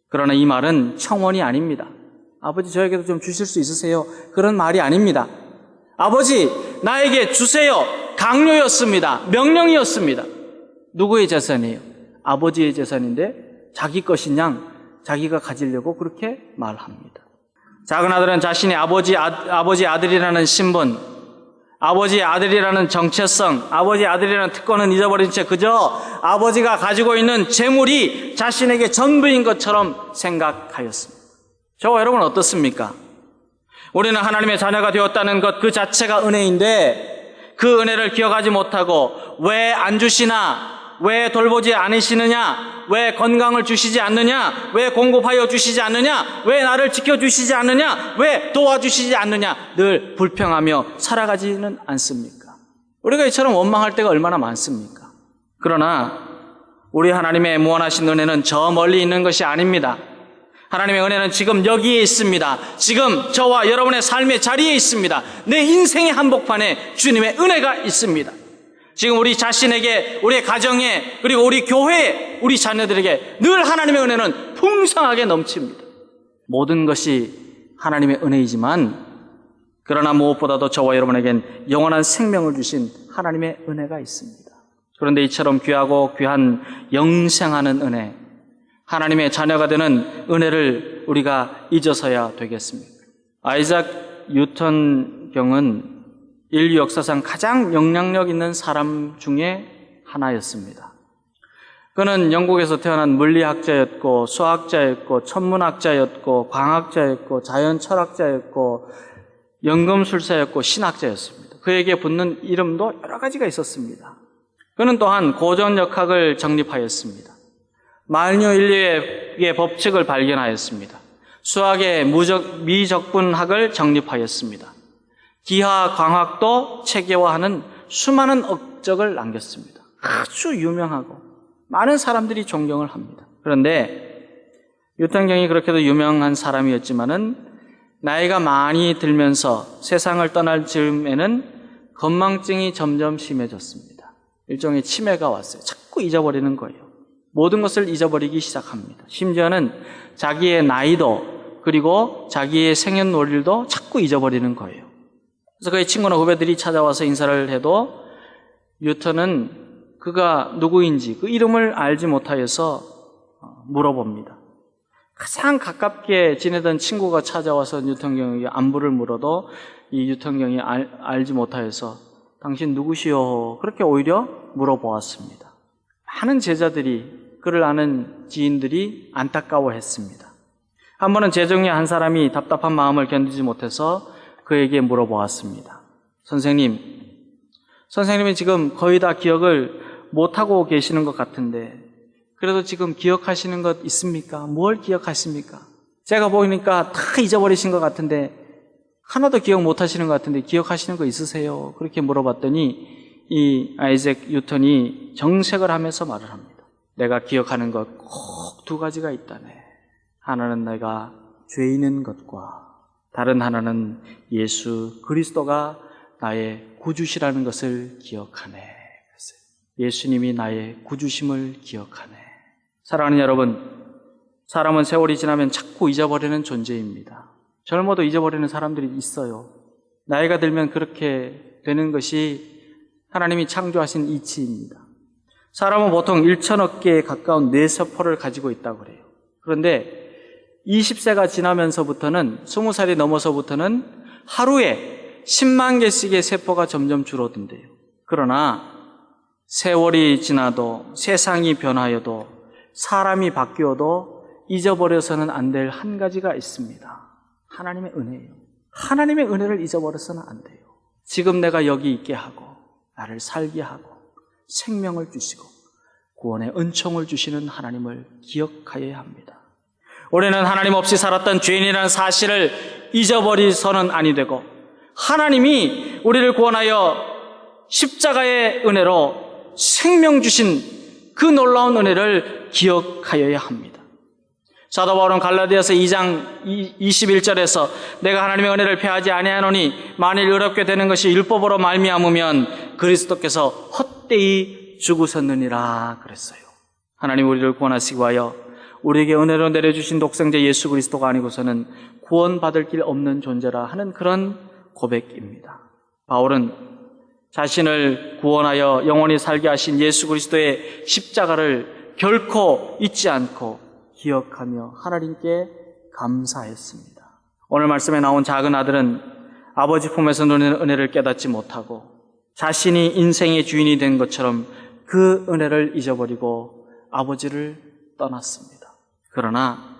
그러나 이 말은 청원이 아닙니다. 아버지 저에게도 좀 주실 수 있으세요? 그런 말이 아닙니다. 아버지 나에게 주세요. 강요였습니다. 명령이었습니다. 누구의 재산이에요? 아버지의 재산인데 자기 것인 양 자기가 가지려고 그렇게 말합니다. 작은 아들은 자신이 아버지 아들이라는 신분, 아버지의 아들이라는 정체성, 아버지의 아들이라는 특권은 잊어버린 채 그저 아버지가 가지고 있는 재물이 자신에게 전부인 것처럼 생각하였습니다. 저와 여러분은 어떻습니까? 우리는 하나님의 자녀가 되었다는 것 그 자체가 은혜인데 그 은혜를 기억하지 못하고 왜 안 주시나? 왜 돌보지 않으시느냐? 왜 건강을 주시지 않느냐? 왜 공급하여 주시지 않느냐? 왜 나를 지켜주시지 않느냐? 왜 도와주시지 않느냐? 늘 불평하며 살아가지는 않습니까? 우리가 이처럼 원망할 때가 얼마나 많습니까? 그러나 우리 하나님의 무한하신 은혜는 저 멀리 있는 것이 아닙니다. 하나님의 은혜는 지금 여기에 있습니다. 지금 저와 여러분의 삶의 자리에 있습니다. 내 인생의 한복판에 주님의 은혜가 있습니다. 지금 우리 자신에게, 우리의 가정에, 그리고 우리 교회에, 우리 자녀들에게 늘 하나님의 은혜는 풍성하게 넘칩니다. 모든 것이 하나님의 은혜이지만 그러나 무엇보다도 저와 여러분에겐 영원한 생명을 주신 하나님의 은혜가 있습니다. 그런데 이처럼 귀하고 귀한 영생하는 은혜, 하나님의 자녀가 되는 은혜를 우리가 잊어서야 되겠습니까? 아이작 뉴턴 경은 인류 역사상 가장 영향력 있는 사람 중에 하나였습니다. 그는 영국에서 태어난 물리학자였고 수학자였고 천문학자였고 광학자였고 자연철학자였고 연금술사였고 신학자였습니다. 그에게 붙는 이름도 여러 가지가 있었습니다. 그는 또한 고전역학을 정립하였습니다. 만유인류의 법칙을 발견하였습니다. 수학의 미적분학을 정립하였습니다. 기하 광학도 체계화하는 수많은 업적을 남겼습니다. 아주 유명하고 많은 사람들이 존경을 합니다. 그런데 뉴턴경이 그렇게도 유명한 사람이었지만은 나이가 많이 들면서 세상을 떠날 즈음에는 건망증이 점점 심해졌습니다. 일종의 치매가 왔어요. 자꾸 잊어버리는 거예요. 모든 것을 잊어버리기 시작합니다. 심지어는 자기의 나이도 그리고 자기의 생년월일도 자꾸 잊어버리는 거예요. 그래서 그의 친구나 후배들이 찾아와서 인사를 해도 뉴턴은 그가 누구인지 그 이름을 알지 못하여서 물어봅니다. 가장 가깝게 지내던 친구가 찾아와서 뉴턴경에게 안부를 물어도 이 뉴턴경이 알지 못하여서 당신 누구시오? 그렇게 오히려 물어보았습니다. 많은 제자들이 그를 아는 지인들이 안타까워했습니다. 한 번은 제중에 한 사람이 답답한 마음을 견디지 못해서 그에게 물어보았습니다. 선생님이 지금 거의 다 기억을 못하고 계시는 것 같은데 그래도 지금 기억하시는 것 있습니까? 뭘 기억하십니까? 제가 보니까 다 잊어버리신 것 같은데 하나도 기억 못하시는 것 같은데 기억하시는 거 있으세요? 그렇게 물어봤더니 이 아이작 뉴턴이 정색을 하면서 말을 합니다. 내가 기억하는 것 꼭 두 가지가 있다네. 하나는 내가 죄인인 것과 다른 하나는 예수 그리스도가 나의 구주시라는 것을 기억하네. 예수님이 나의 구주심을 기억하네. 사랑하는 여러분, 사람은 세월이 지나면 자꾸 잊어버리는 존재입니다. 젊어도 잊어버리는 사람들이 있어요. 나이가 들면 그렇게 되는 것이 하나님이 창조하신 이치입니다. 사람은 보통 1천억 개에 가까운 뇌세포를 가지고 있다고 그래요. 그런데 20세가 지나면서부터는 20살이 넘어서부터는 하루에 10만 개씩의 세포가 점점 줄어든대요. 그러나 세월이 지나도 세상이 변하여도 사람이 바뀌어도 잊어버려서는 안 될 한 가지가 있습니다. 하나님의 은혜예요. 하나님의 은혜를 잊어버려서는 안 돼요. 지금 내가 여기 있게 하고 나를 살게 하고 생명을 주시고 구원의 은총을 주시는 하나님을 기억하여야 합니다. 우리는 하나님 없이 살았던 죄인이라는 사실을 잊어버리서는 아니 되고 하나님이 우리를 구원하여 십자가의 은혜로 생명 주신 그 놀라운 은혜를 기억하여야 합니다. 사도 바울은 갈라디아서 2장 21절에서 내가 하나님의 은혜를 패하지 아니하노니 만일 의롭게 되는 것이 율법으로 말미암으면 그리스도께서 헛되이 죽으셨느니라 그랬어요. 하나님 우리를 구원하시기 위하여 우리에게 은혜로 내려주신 독생자 예수 그리스도가 아니고서는 구원받을 길 없는 존재라 하는 그런 고백입니다. 바울은 자신을 구원하여 영원히 살게 하신 예수 그리스도의 십자가를 결코 잊지 않고 기억하며 하나님께 감사했습니다. 오늘 말씀에 나온 작은 아들은 아버지 품에서 누리는 은혜를 깨닫지 못하고 자신이 인생의 주인이 된 것처럼 그 은혜를 잊어버리고 아버지를 떠났습니다. 그러나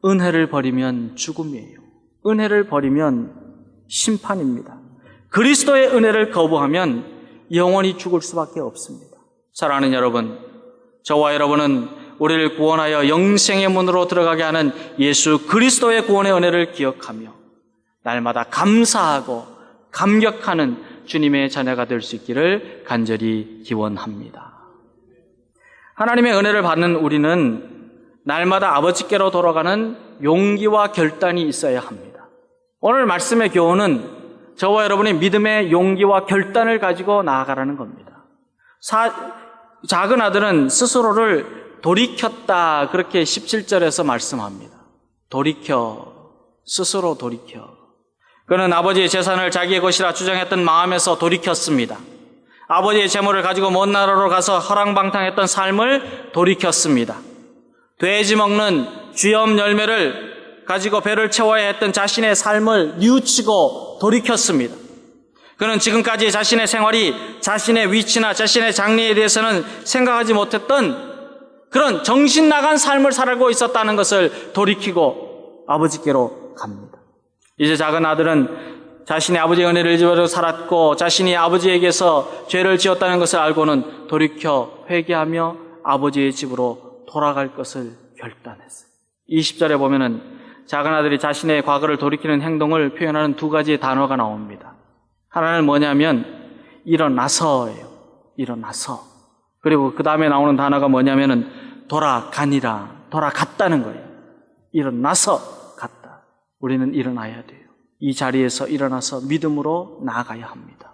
은혜를 버리면 죽음이에요. 은혜를 버리면 심판입니다. 그리스도의 은혜를 거부하면 영원히 죽을 수밖에 없습니다. 사랑하는 여러분, 저와 여러분은 우리를 구원하여 영생의 문으로 들어가게 하는 예수 그리스도의 구원의 은혜를 기억하며 날마다 감사하고 감격하는 주님의 자녀가 될 수 있기를 간절히 기원합니다. 하나님의 은혜를 받는 우리는 날마다 아버지께로 돌아가는 용기와 결단이 있어야 합니다. 오늘 말씀의 교훈은 저와 여러분의 믿음의 용기와 결단을 가지고 나아가라는 겁니다. 작은 아들은 스스로를 돌이켰다, 그렇게 17절에서 말씀합니다. 스스로 돌이켜. 그는 아버지의 재산을 자기의 것이라 주장했던 마음에서 돌이켰습니다. 아버지의 재물을 가지고 먼 나라로 가서 허랑방탕했던 삶을 돌이켰습니다. 돼지 먹는 쥐염 열매를 가지고 배를 채워야 했던 자신의 삶을 뉘우치고 돌이켰습니다. 그는 지금까지 자신의 생활이 자신의 위치나 자신의 장래에 대해서는 생각하지 못했던 그런 정신 나간 삶을 살고 있었다는 것을 돌이키고 아버지께로 갑니다. 이제 작은 아들은 자신의 아버지의 은혜를 잊어버리고 살았고 자신이 아버지에게서 죄를 지었다는 것을 알고는 돌이켜 회개하며 아버지의 집으로 돌아갈 것을 결단했어요. 20절에 보면은 작은 아들이 자신의 과거를 돌이키는 행동을 표현하는 두 가지의 단어가 나옵니다. 하나는 뭐냐면 일어나서예요. 일어나서. 그리고 그 다음에 나오는 단어가 뭐냐면은 돌아갔다는 거예요. 일어나서 갔다. 우리는 일어나야 돼요. 이 자리에서 일어나서 믿음으로 나아가야 합니다.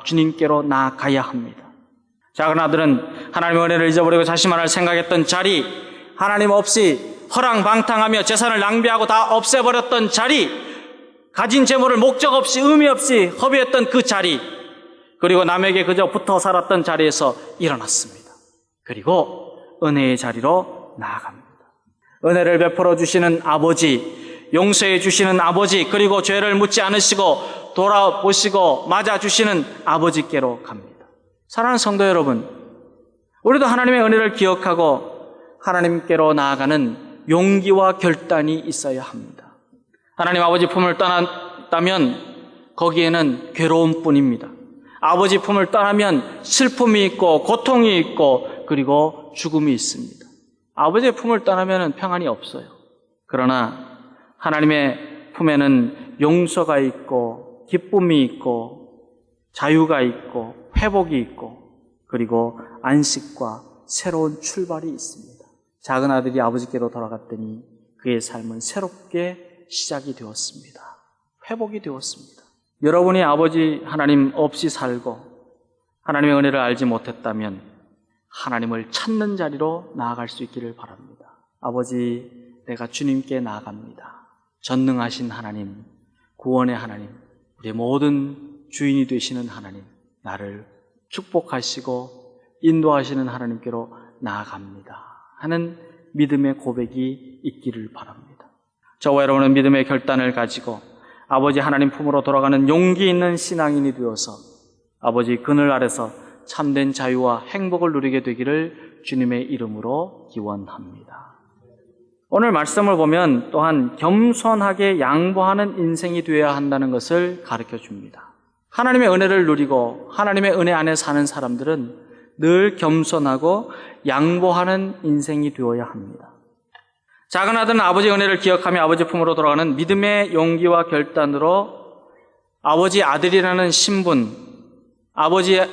주님께로 나아가야 합니다. 작은 아들은 하나님의 은혜를 잊어버리고 자신만을 생각했던 자리, 하나님 없이 허랑방탕하며 재산을 낭비하고 다 없애버렸던 자리, 가진 재물을 목적 없이 의미 없이 허비했던 그 자리, 그리고 남에게 그저 붙어 살았던 자리에서 일어났습니다. 그리고 은혜의 자리로 나아갑니다. 은혜를 베풀어 주시는 아버지, 용서해 주시는 아버지, 그리고 죄를 묻지 않으시고 돌아보시고 맞아주시는 아버지께로 갑니다. 사랑하는 성도 여러분, 우리도 하나님의 은혜를 기억하고 하나님께로 나아가는 용기와 결단이 있어야 합니다. 하나님 아버지 품을 떠났다면 거기에는 괴로움뿐입니다. 아버지 품을 떠나면 슬픔이 있고 고통이 있고 그리고 죽음이 있습니다. 아버지의 품을 떠나면 평안이 없어요. 그러나 하나님의 품에는 용서가 있고 기쁨이 있고 자유가 있고 회복이 있고 그리고 안식과 새로운 출발이 있습니다. 작은 아들이 아버지께로 돌아갔더니 그의 삶은 새롭게 시작이 되었습니다. 회복이 되었습니다. 여러분이 아버지 하나님 없이 살고 하나님의 은혜를 알지 못했다면 하나님을 찾는 자리로 나아갈 수 있기를 바랍니다. 아버지, 내가 주님께 나아갑니다. 전능하신 하나님, 구원의 하나님, 우리의 모든 주인이 되시는 하나님, 나를 축복하시고 인도하시는 하나님께로 나아갑니다 하는 믿음의 고백이 있기를 바랍니다. 저와 여러분은 믿음의 결단을 가지고 아버지 하나님 품으로 돌아가는 용기 있는 신앙인이 되어서 아버지 그늘 아래서 참된 자유와 행복을 누리게 되기를 주님의 이름으로 기원합니다. 오늘 말씀을 보면 또한 겸손하게 양보하는 인생이 되어야 한다는 것을 가르쳐 줍니다. 하나님의 은혜를 누리고 하나님의 은혜 안에 사는 사람들은 늘 겸손하고 양보하는 인생이 되어야 합니다. 작은 아들은 아버지의 은혜를 기억하며 아버지 품으로 돌아가는 믿음의 용기와 결단으로 아버지 아들이라는 신분, 아버지의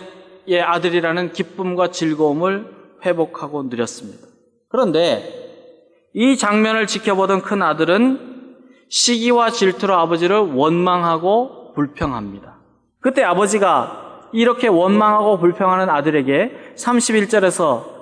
아들이라는 기쁨과 즐거움을 회복하고 누렸습니다. 그런데 이 장면을 지켜보던 큰 아들은 시기와 질투로 아버지를 원망하고 불평합니다. 그때 아버지가 이렇게 원망하고 불평하는 아들에게 31절에서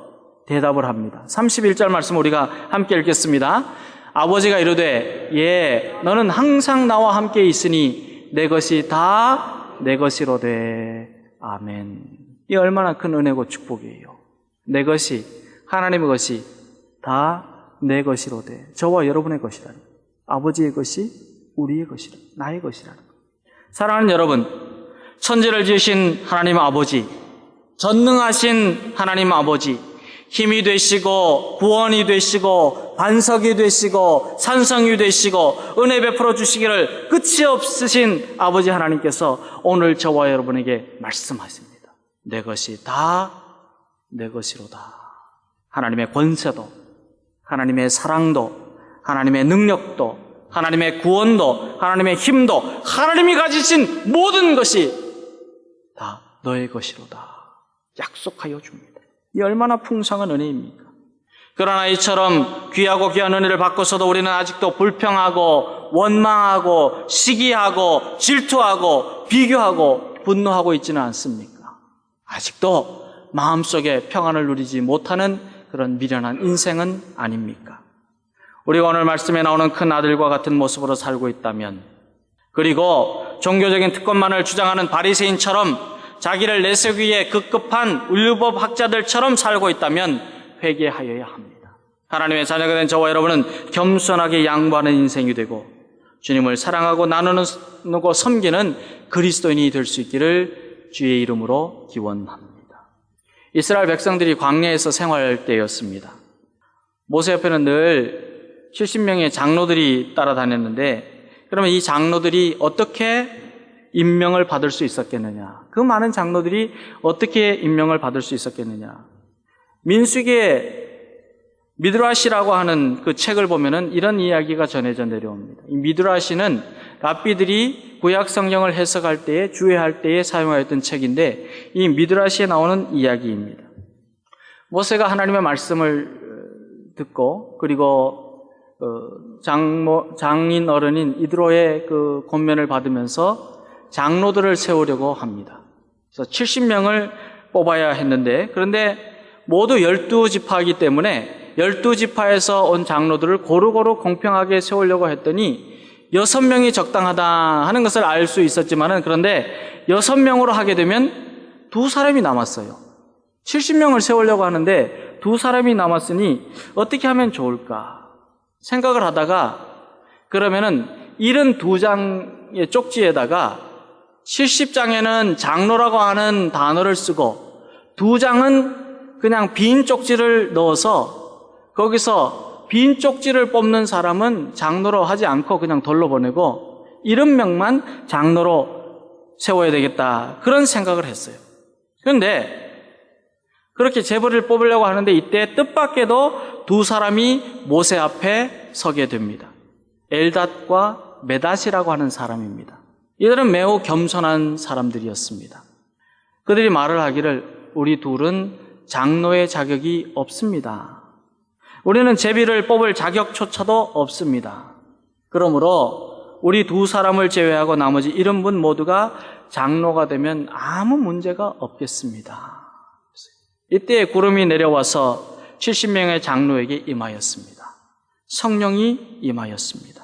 대답을 합니다. 31절 말씀 우리가 함께 읽겠습니다. 아버지가 이르되 예 너는 항상 나와 함께 있으니 내 것이 다 내 것이로되 아멘. 이 얼마나 큰 은혜고 축복이에요. 내 것이 하나님의 것이 다 내 것이로되 저와 여러분의 것이라는 아버지의 것이 우리의 것이라 나의 것이라는 것. 사랑하는 여러분, 천지를 지으신 하나님 아버지, 전능하신 하나님 아버지, 힘이 되시고 구원이 되시고 반석이 되시고 산성이 되시고 은혜 베풀어 주시기를 끝이 없으신 아버지 하나님께서 오늘 저와 여러분에게 말씀하십니다. 내 것이 다 내 것이로다. 하나님의 권세도 하나님의 사랑도 하나님의 능력도 하나님의 구원도 하나님의 힘도 하나님이 가지신 모든 것이 다 너의 것이로다 약속하여 줍니다. 이 얼마나 풍성한 은혜입니까? 그러나 이처럼 귀하고 귀한 은혜를 받고서도 우리는 아직도 불평하고 원망하고 시기하고 질투하고 비교하고 분노하고 있지는 않습니까? 아직도 마음속에 평안을 누리지 못하는 그런 미련한 인생은 아닙니까? 우리가 오늘 말씀에 나오는 큰 아들과 같은 모습으로 살고 있다면, 그리고 종교적인 특권만을 주장하는 바리새인처럼 자기를 내세우기 위해 급급한 율법 학자들처럼 살고 있다면 회개하여야 합니다. 하나님의 자녀가 된 저와 여러분은 겸손하게 양보하는 인생이 되고 주님을 사랑하고 나누고 섬기는 그리스도인이 될 수 있기를 주의 이름으로 기원합니다. 이스라엘 백성들이 광야에서 생활할 때였습니다. 모세 옆에는 늘 70명의 장로들이 따라다녔는데, 그러면 이 장로들이 어떻게 임명을 받을 수 있었겠느냐? 그 많은 장로들이 어떻게 임명을 받을 수 있었겠느냐? 민수기의 미드라시라고 하는 그 책을 보면은 이런 이야기가 전해져 내려옵니다. 이 미드라시는 랍비들이 구약 성경을 해석할 때에, 주의할 때에 사용하였던 책인데, 이 미드라시에 나오는 이야기입니다. 모세가 하나님의 말씀을 듣고, 그리고 장인 어른인 이드로의 그 권면을 받으면서 장로들을 세우려고 합니다. 그래서 70명을 뽑아야 했는데, 그런데 모두 12지파이기 때문에 12지파에서 온 장로들을 고루고루 공평하게 세우려고 했더니 6명이 적당하다 하는 것을 알 수 있었지만은, 그런데 6명으로 하게 되면 2사람이 남았어요. 70명을 세우려고 하는데 2사람이 남았으니 어떻게 하면 좋을까 생각을 하다가, 그러면은 72장의 쪽지에다가 70장에는 장로라고 하는 단어를 쓰고 2장은 그냥 빈 쪽지를 넣어서 거기서 빈 쪽지를 뽑는 사람은 장로로 하지 않고 그냥 돌로 보내고 70명만 장로로 세워야 되겠다, 그런 생각을 했어요. 그런데 그렇게 제보를 뽑으려고 하는데 이때 뜻밖에도 2사람이 모세 앞에 서게 됩니다. 엘닷과 메닷이라고 하는 사람입니다. 이들은 매우 겸손한 사람들이었습니다. 그들이 말을 하기를 우리 둘은 장로의 자격이 없습니다. 우리는 제비를 뽑을 자격조차도 없습니다. 그러므로 우리 2사람을 제외하고 나머지 70분 모두가 장로가 되면 아무 문제가 없겠습니다. 이때 구름이 내려와서 70명의 장로에게 임하였습니다. 성령이 임하였습니다.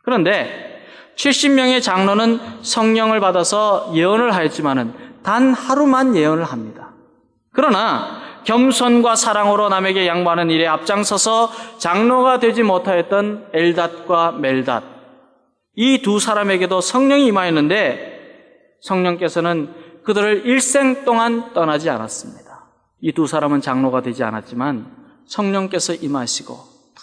그런데 70명의 장로는 성령을 받아서 예언을 하였지만은 단 하루만 예언을 합니다. 그러나 겸손과 사랑으로 남에게 양보하는 일에 앞장서서 장로가 되지 못하였던 엘닷과 멜닷, 이 2사람에게도 성령이 임하였는데 성령께서는 그들을 일생 동안 떠나지 않았습니다. 이 두 사람은 장로가 되지 않았지만 성령께서 임하시고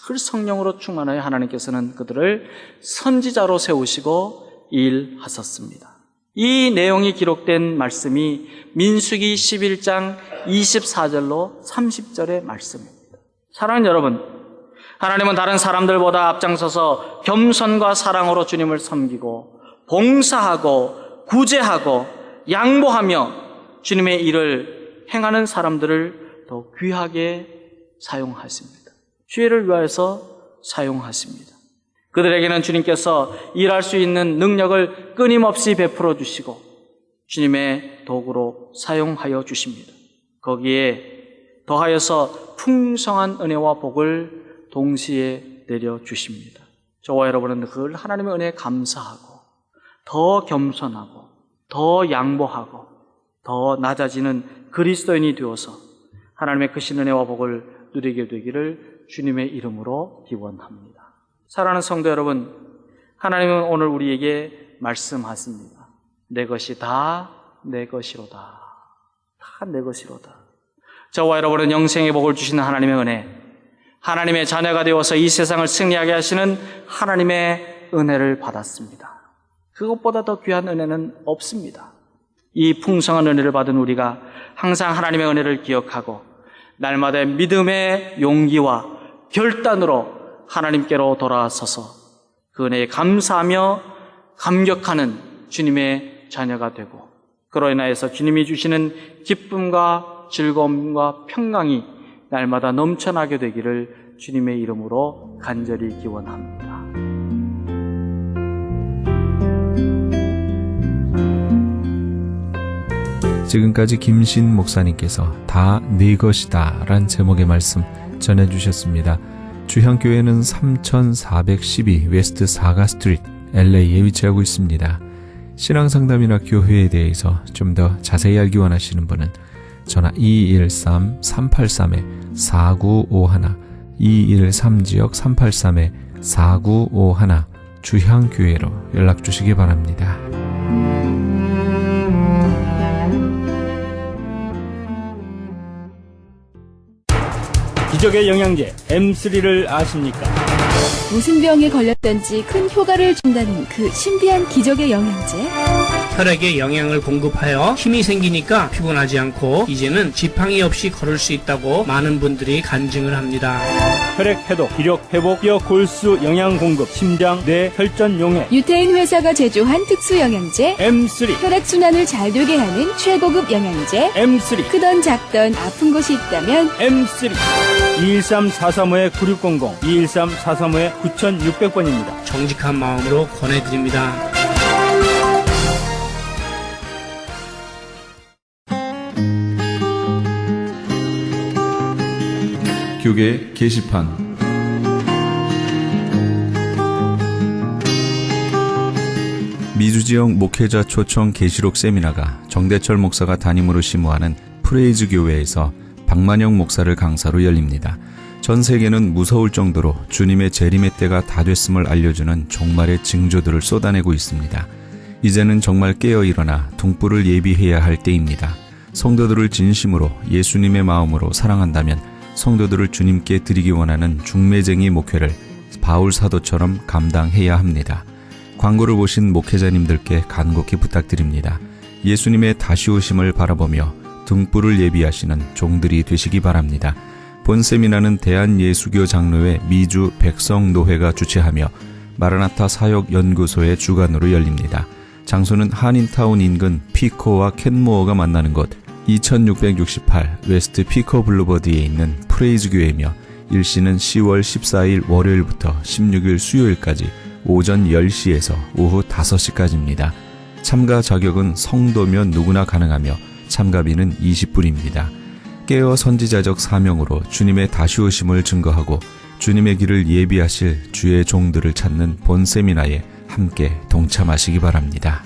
늘 성령으로 충만하여 하나님께서는 그들을 선지자로 세우시고 일하셨습니다. 이 내용이 기록된 말씀이 민수기 11장 24절로 30절의 말씀입니다. 사랑하는 여러분, 하나님은 다른 사람들보다 앞장서서 겸손과 사랑으로 주님을 섬기고 봉사하고 구제하고 양보하며 주님의 일을 행하는 사람들을 더 귀하게 사용하십니다. 죄를 위하여서 사용하십니다. 그들에게는 주님께서 일할 수 있는 능력을 끊임없이 베풀어 주시고 주님의 도구로 사용하여 주십니다. 거기에 더하여서 풍성한 은혜와 복을 동시에 내려주십니다. 저와 여러분은 늘 하나님의 은혜에 감사하고 더 겸손하고 더 양보하고 더 낮아지는 그리스도인이 되어서 하나님의 크신 은혜와 복을 누리게 되기를 주님의 이름으로 기원합니다. 사랑하는 성도 여러분, 하나님은 오늘 우리에게 말씀하십니다. 내 것이 다 내 것이로다. 다 내 것이로다. 저와 여러분은 영생의 복을 주시는 하나님의 은혜, 하나님의 자녀가 되어서 이 세상을 승리하게 하시는 하나님의 은혜를 받았습니다. 그것보다 더 귀한 은혜는 없습니다. 이 풍성한 은혜를 받은 우리가 항상 하나님의 은혜를 기억하고 날마다 믿음의 용기와 결단으로 하나님께로 돌아서서 그 은혜에 감사하며 감격하는 주님의 자녀가 되고 그로 인하여서 주님이 주시는 기쁨과 즐거움과 평강이 날마다 넘쳐나게 되기를 주님의 이름으로 간절히 기원합니다. 지금까지 김신 목사님께서 다 네 것이다 란 제목의 말씀 전해주셨습니다. 주향교회는 3412 웨스트 4가 스트리트 LA에 위치하고 있습니다. 신앙상담이나 교회에 대해서 좀 더 자세히 알기 원하시는 분은 전화 213-383-4951 213지역 383-4951 주향교회로 연락주시기 바랍니다. 기적의 영양제 M3를 아십니까? 무슨 병에 걸렸던지 큰 효과를 준다는 그 신비한 기적의 영양제. 혈액에 영양을 공급하여 힘이 생기니까 피곤하지 않고 이제는 지팡이 없이 걸을 수 있다고 많은 분들이 간증을 합니다. 혈액 해독, 기력 회복, 뼈 골수 영양 공급, 심장, 뇌, 혈전 용해. 유태인 회사가 제조한 특수 영양제. M3. 혈액 순환을 잘 되게 하는 최고급 영양제. M3. 크던 작던 아픈 곳이 있다면 M3. 213-435-9600, 213-435-9600번입니다. 정직한 마음으로 권해드립니다. 교계 게시판. 미주지역 목회자 초청 계시록 세미나가 정대철 목사가 담임으로 심우하는 프레이즈 교회에서 박만영 목사를 강사로 열립니다. 전 세계는 무서울 정도로 주님의 재림의 때가 다 됐음을 알려주는 종말의 징조들을 쏟아내고 있습니다. 이제는 정말 깨어 일어나 등불을 예비해야 할 때입니다. 성도들을 진심으로 예수님의 마음으로 사랑한다면 성도들을 주님께 드리기 원하는 중매쟁이 목회를 바울 사도처럼 감당해야 합니다. 광고를 보신 목회자님들께 간곡히 부탁드립니다. 예수님의 다시 오심을 바라보며 등불을 예비하시는 종들이 되시기 바랍니다. 본 세미나는 대한예수교 장로회 미주 백성노회가 주최하며 마라나타 사역연구소의 주관으로 열립니다. 장소는 한인타운 인근 피코와 캔모어가 만나는 곳 2668 웨스트 피코 블루버드에 있는 프레이즈 교회이며 일시는 10월 14일 월요일부터 16일 수요일까지 오전 10시에서 오후 5시까지입니다. 참가 자격은 성도면 누구나 가능하며 참가비는 20불입니다. 깨어 선지자적 사명으로 주님의 다시 오심을 증거하고 주님의 길을 예비하실 주의 종들을 찾는 본 세미나에 함께 동참하시기 바랍니다.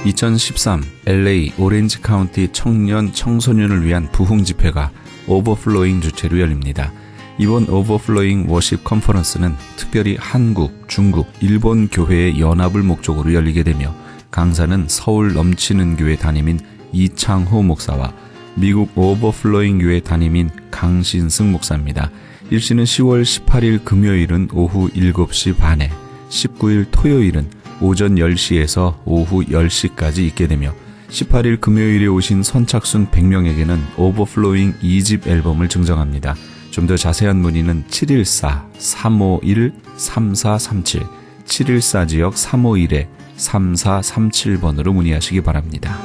2013 LA 오렌지 카운티 청년 청소년을 위한 부흥 집회가 오버플로잉 주최로 열립니다. 이번 오버플로잉 워십 컨퍼런스는 특별히 한국, 중국, 일본 교회의 연합을 목적으로 열리게 되며 강사는 서울 넘치는 교회 담임인 이창호 목사와 미국 오버플로잉 교회 담임인 강신승 목사입니다. 일시는 10월 18일 금요일은 오후 7시 반에, 19일 토요일은 오전 10시에서 오후 10시까지 있게 되며 18일 금요일에 오신 선착순 100명에게는 오버플로잉 2집 앨범을 증정합니다. 좀 더 자세한 문의는 714-351-3437, 714지역 351-3437번으로 문의하시기 바랍니다.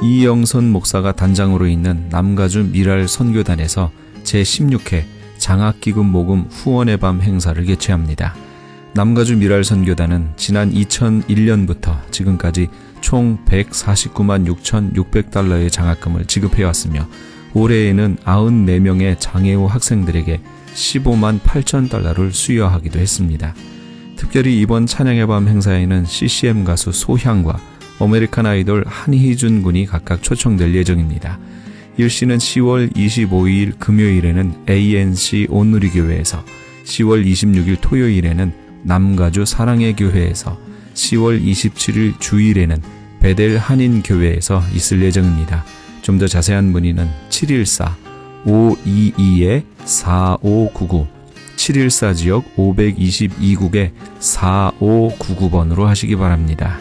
이영선 목사가 단장으로 있는 남가주 미랄 선교단에서 제16회 장학기금 모금 후원의 밤 행사를 개최합니다. 남가주 미랄 선교단은 지난 2001년부터 지금까지 총 149만 6,600달러의 장학금을 지급해왔으며 올해에는 94명의 장애우 학생들에게 15만 8천 달러를 수여하기도 했습니다. 특별히 이번 찬양의 밤 행사에는 CCM 가수 소향과 아메리칸 아이돌 한희준 군이 각각 초청될 예정입니다. 일시는 10월 25일 금요일에는 ANC 온누리교회에서, 10월 26일 토요일에는 남가주 사랑의 교회에서, 10월 27일 주일에는 베델 한인교회에서 있을 예정입니다. 좀 더 자세한 문의는 714-522-4599, 714지역 522국에 4599번으로 하시기 바랍니다.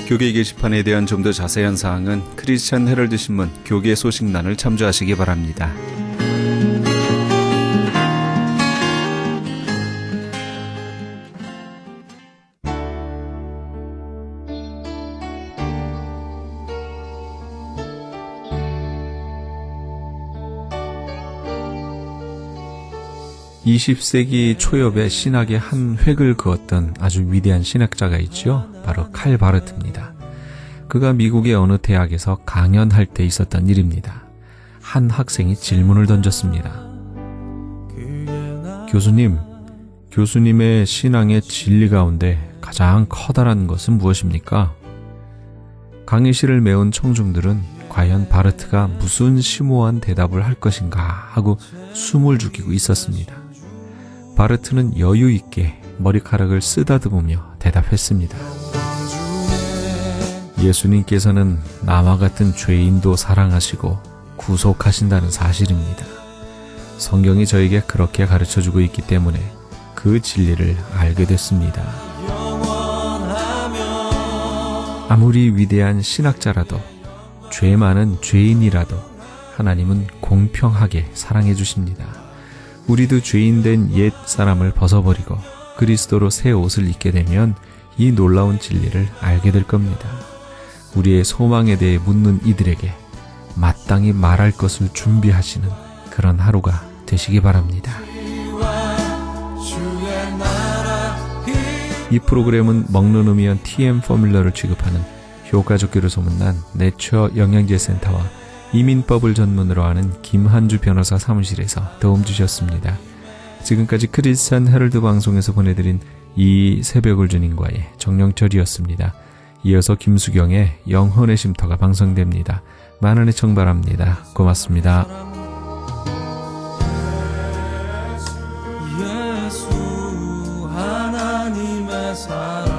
교계 게시판에 대한 좀 더 자세한 사항은 크리스찬 헤럴드 신문 교계 소식란을 참조하시기 바랍니다. (20세기) 초엽에 신학의 한 획을 그었던 아주 위대한 신학자가 있죠. 바로 칼 바르트입니다. 그가 미국의 어느 대학에서 강연할 때 있었던 일입니다. 한 학생이 질문을 던졌습니다. 교수님, 교수님의 신앙의 진리 가운데 가장 커다란 것은 무엇입니까? 강의실을 메운 청중들은 과연 바르트가 무슨 심오한 대답을 할 것인가 하고 숨을 죽이고 있었습니다. 바르트는 여유 있게 머리카락을 쓰다듬으며 대답했습니다. 예수님께서는 나와 같은 죄인도 사랑하시고 구속하신다는 사실입니다. 성경이 저에게 그렇게 가르쳐주고 있기 때문에 그 진리를 알게 됐습니다. 아무리 위대한 신학자라도, 죄 많은 죄인이라도 하나님은 공평하게 사랑해 주십니다. 우리도 죄인된 옛 사람을 벗어버리고 그리스도로 새 옷을 입게 되면 이 놀라운 진리를 알게 될 겁니다. 우리의 소망에 대해 묻는 이들에게 마땅히 말할 것을 준비하시는 그런 하루가 되시기 바랍니다. 이 프로그램은 먹는 음이온 TM 포뮬러를 취급하는 효과좋기로 소문난 내처 영양제센터와 이민법을 전문으로 하는 김한주 변호사 사무실에서 도움 주셨습니다. 지금까지 크리스찬 헤럴드 방송에서 보내드린 이 새벽을 주님과의 정령철이었습니다. 이어서 김수경의 영혼의 쉼터가 방송됩니다. 많은 애청 바랍니다. 고맙습니다. 예수 하나님의 사랑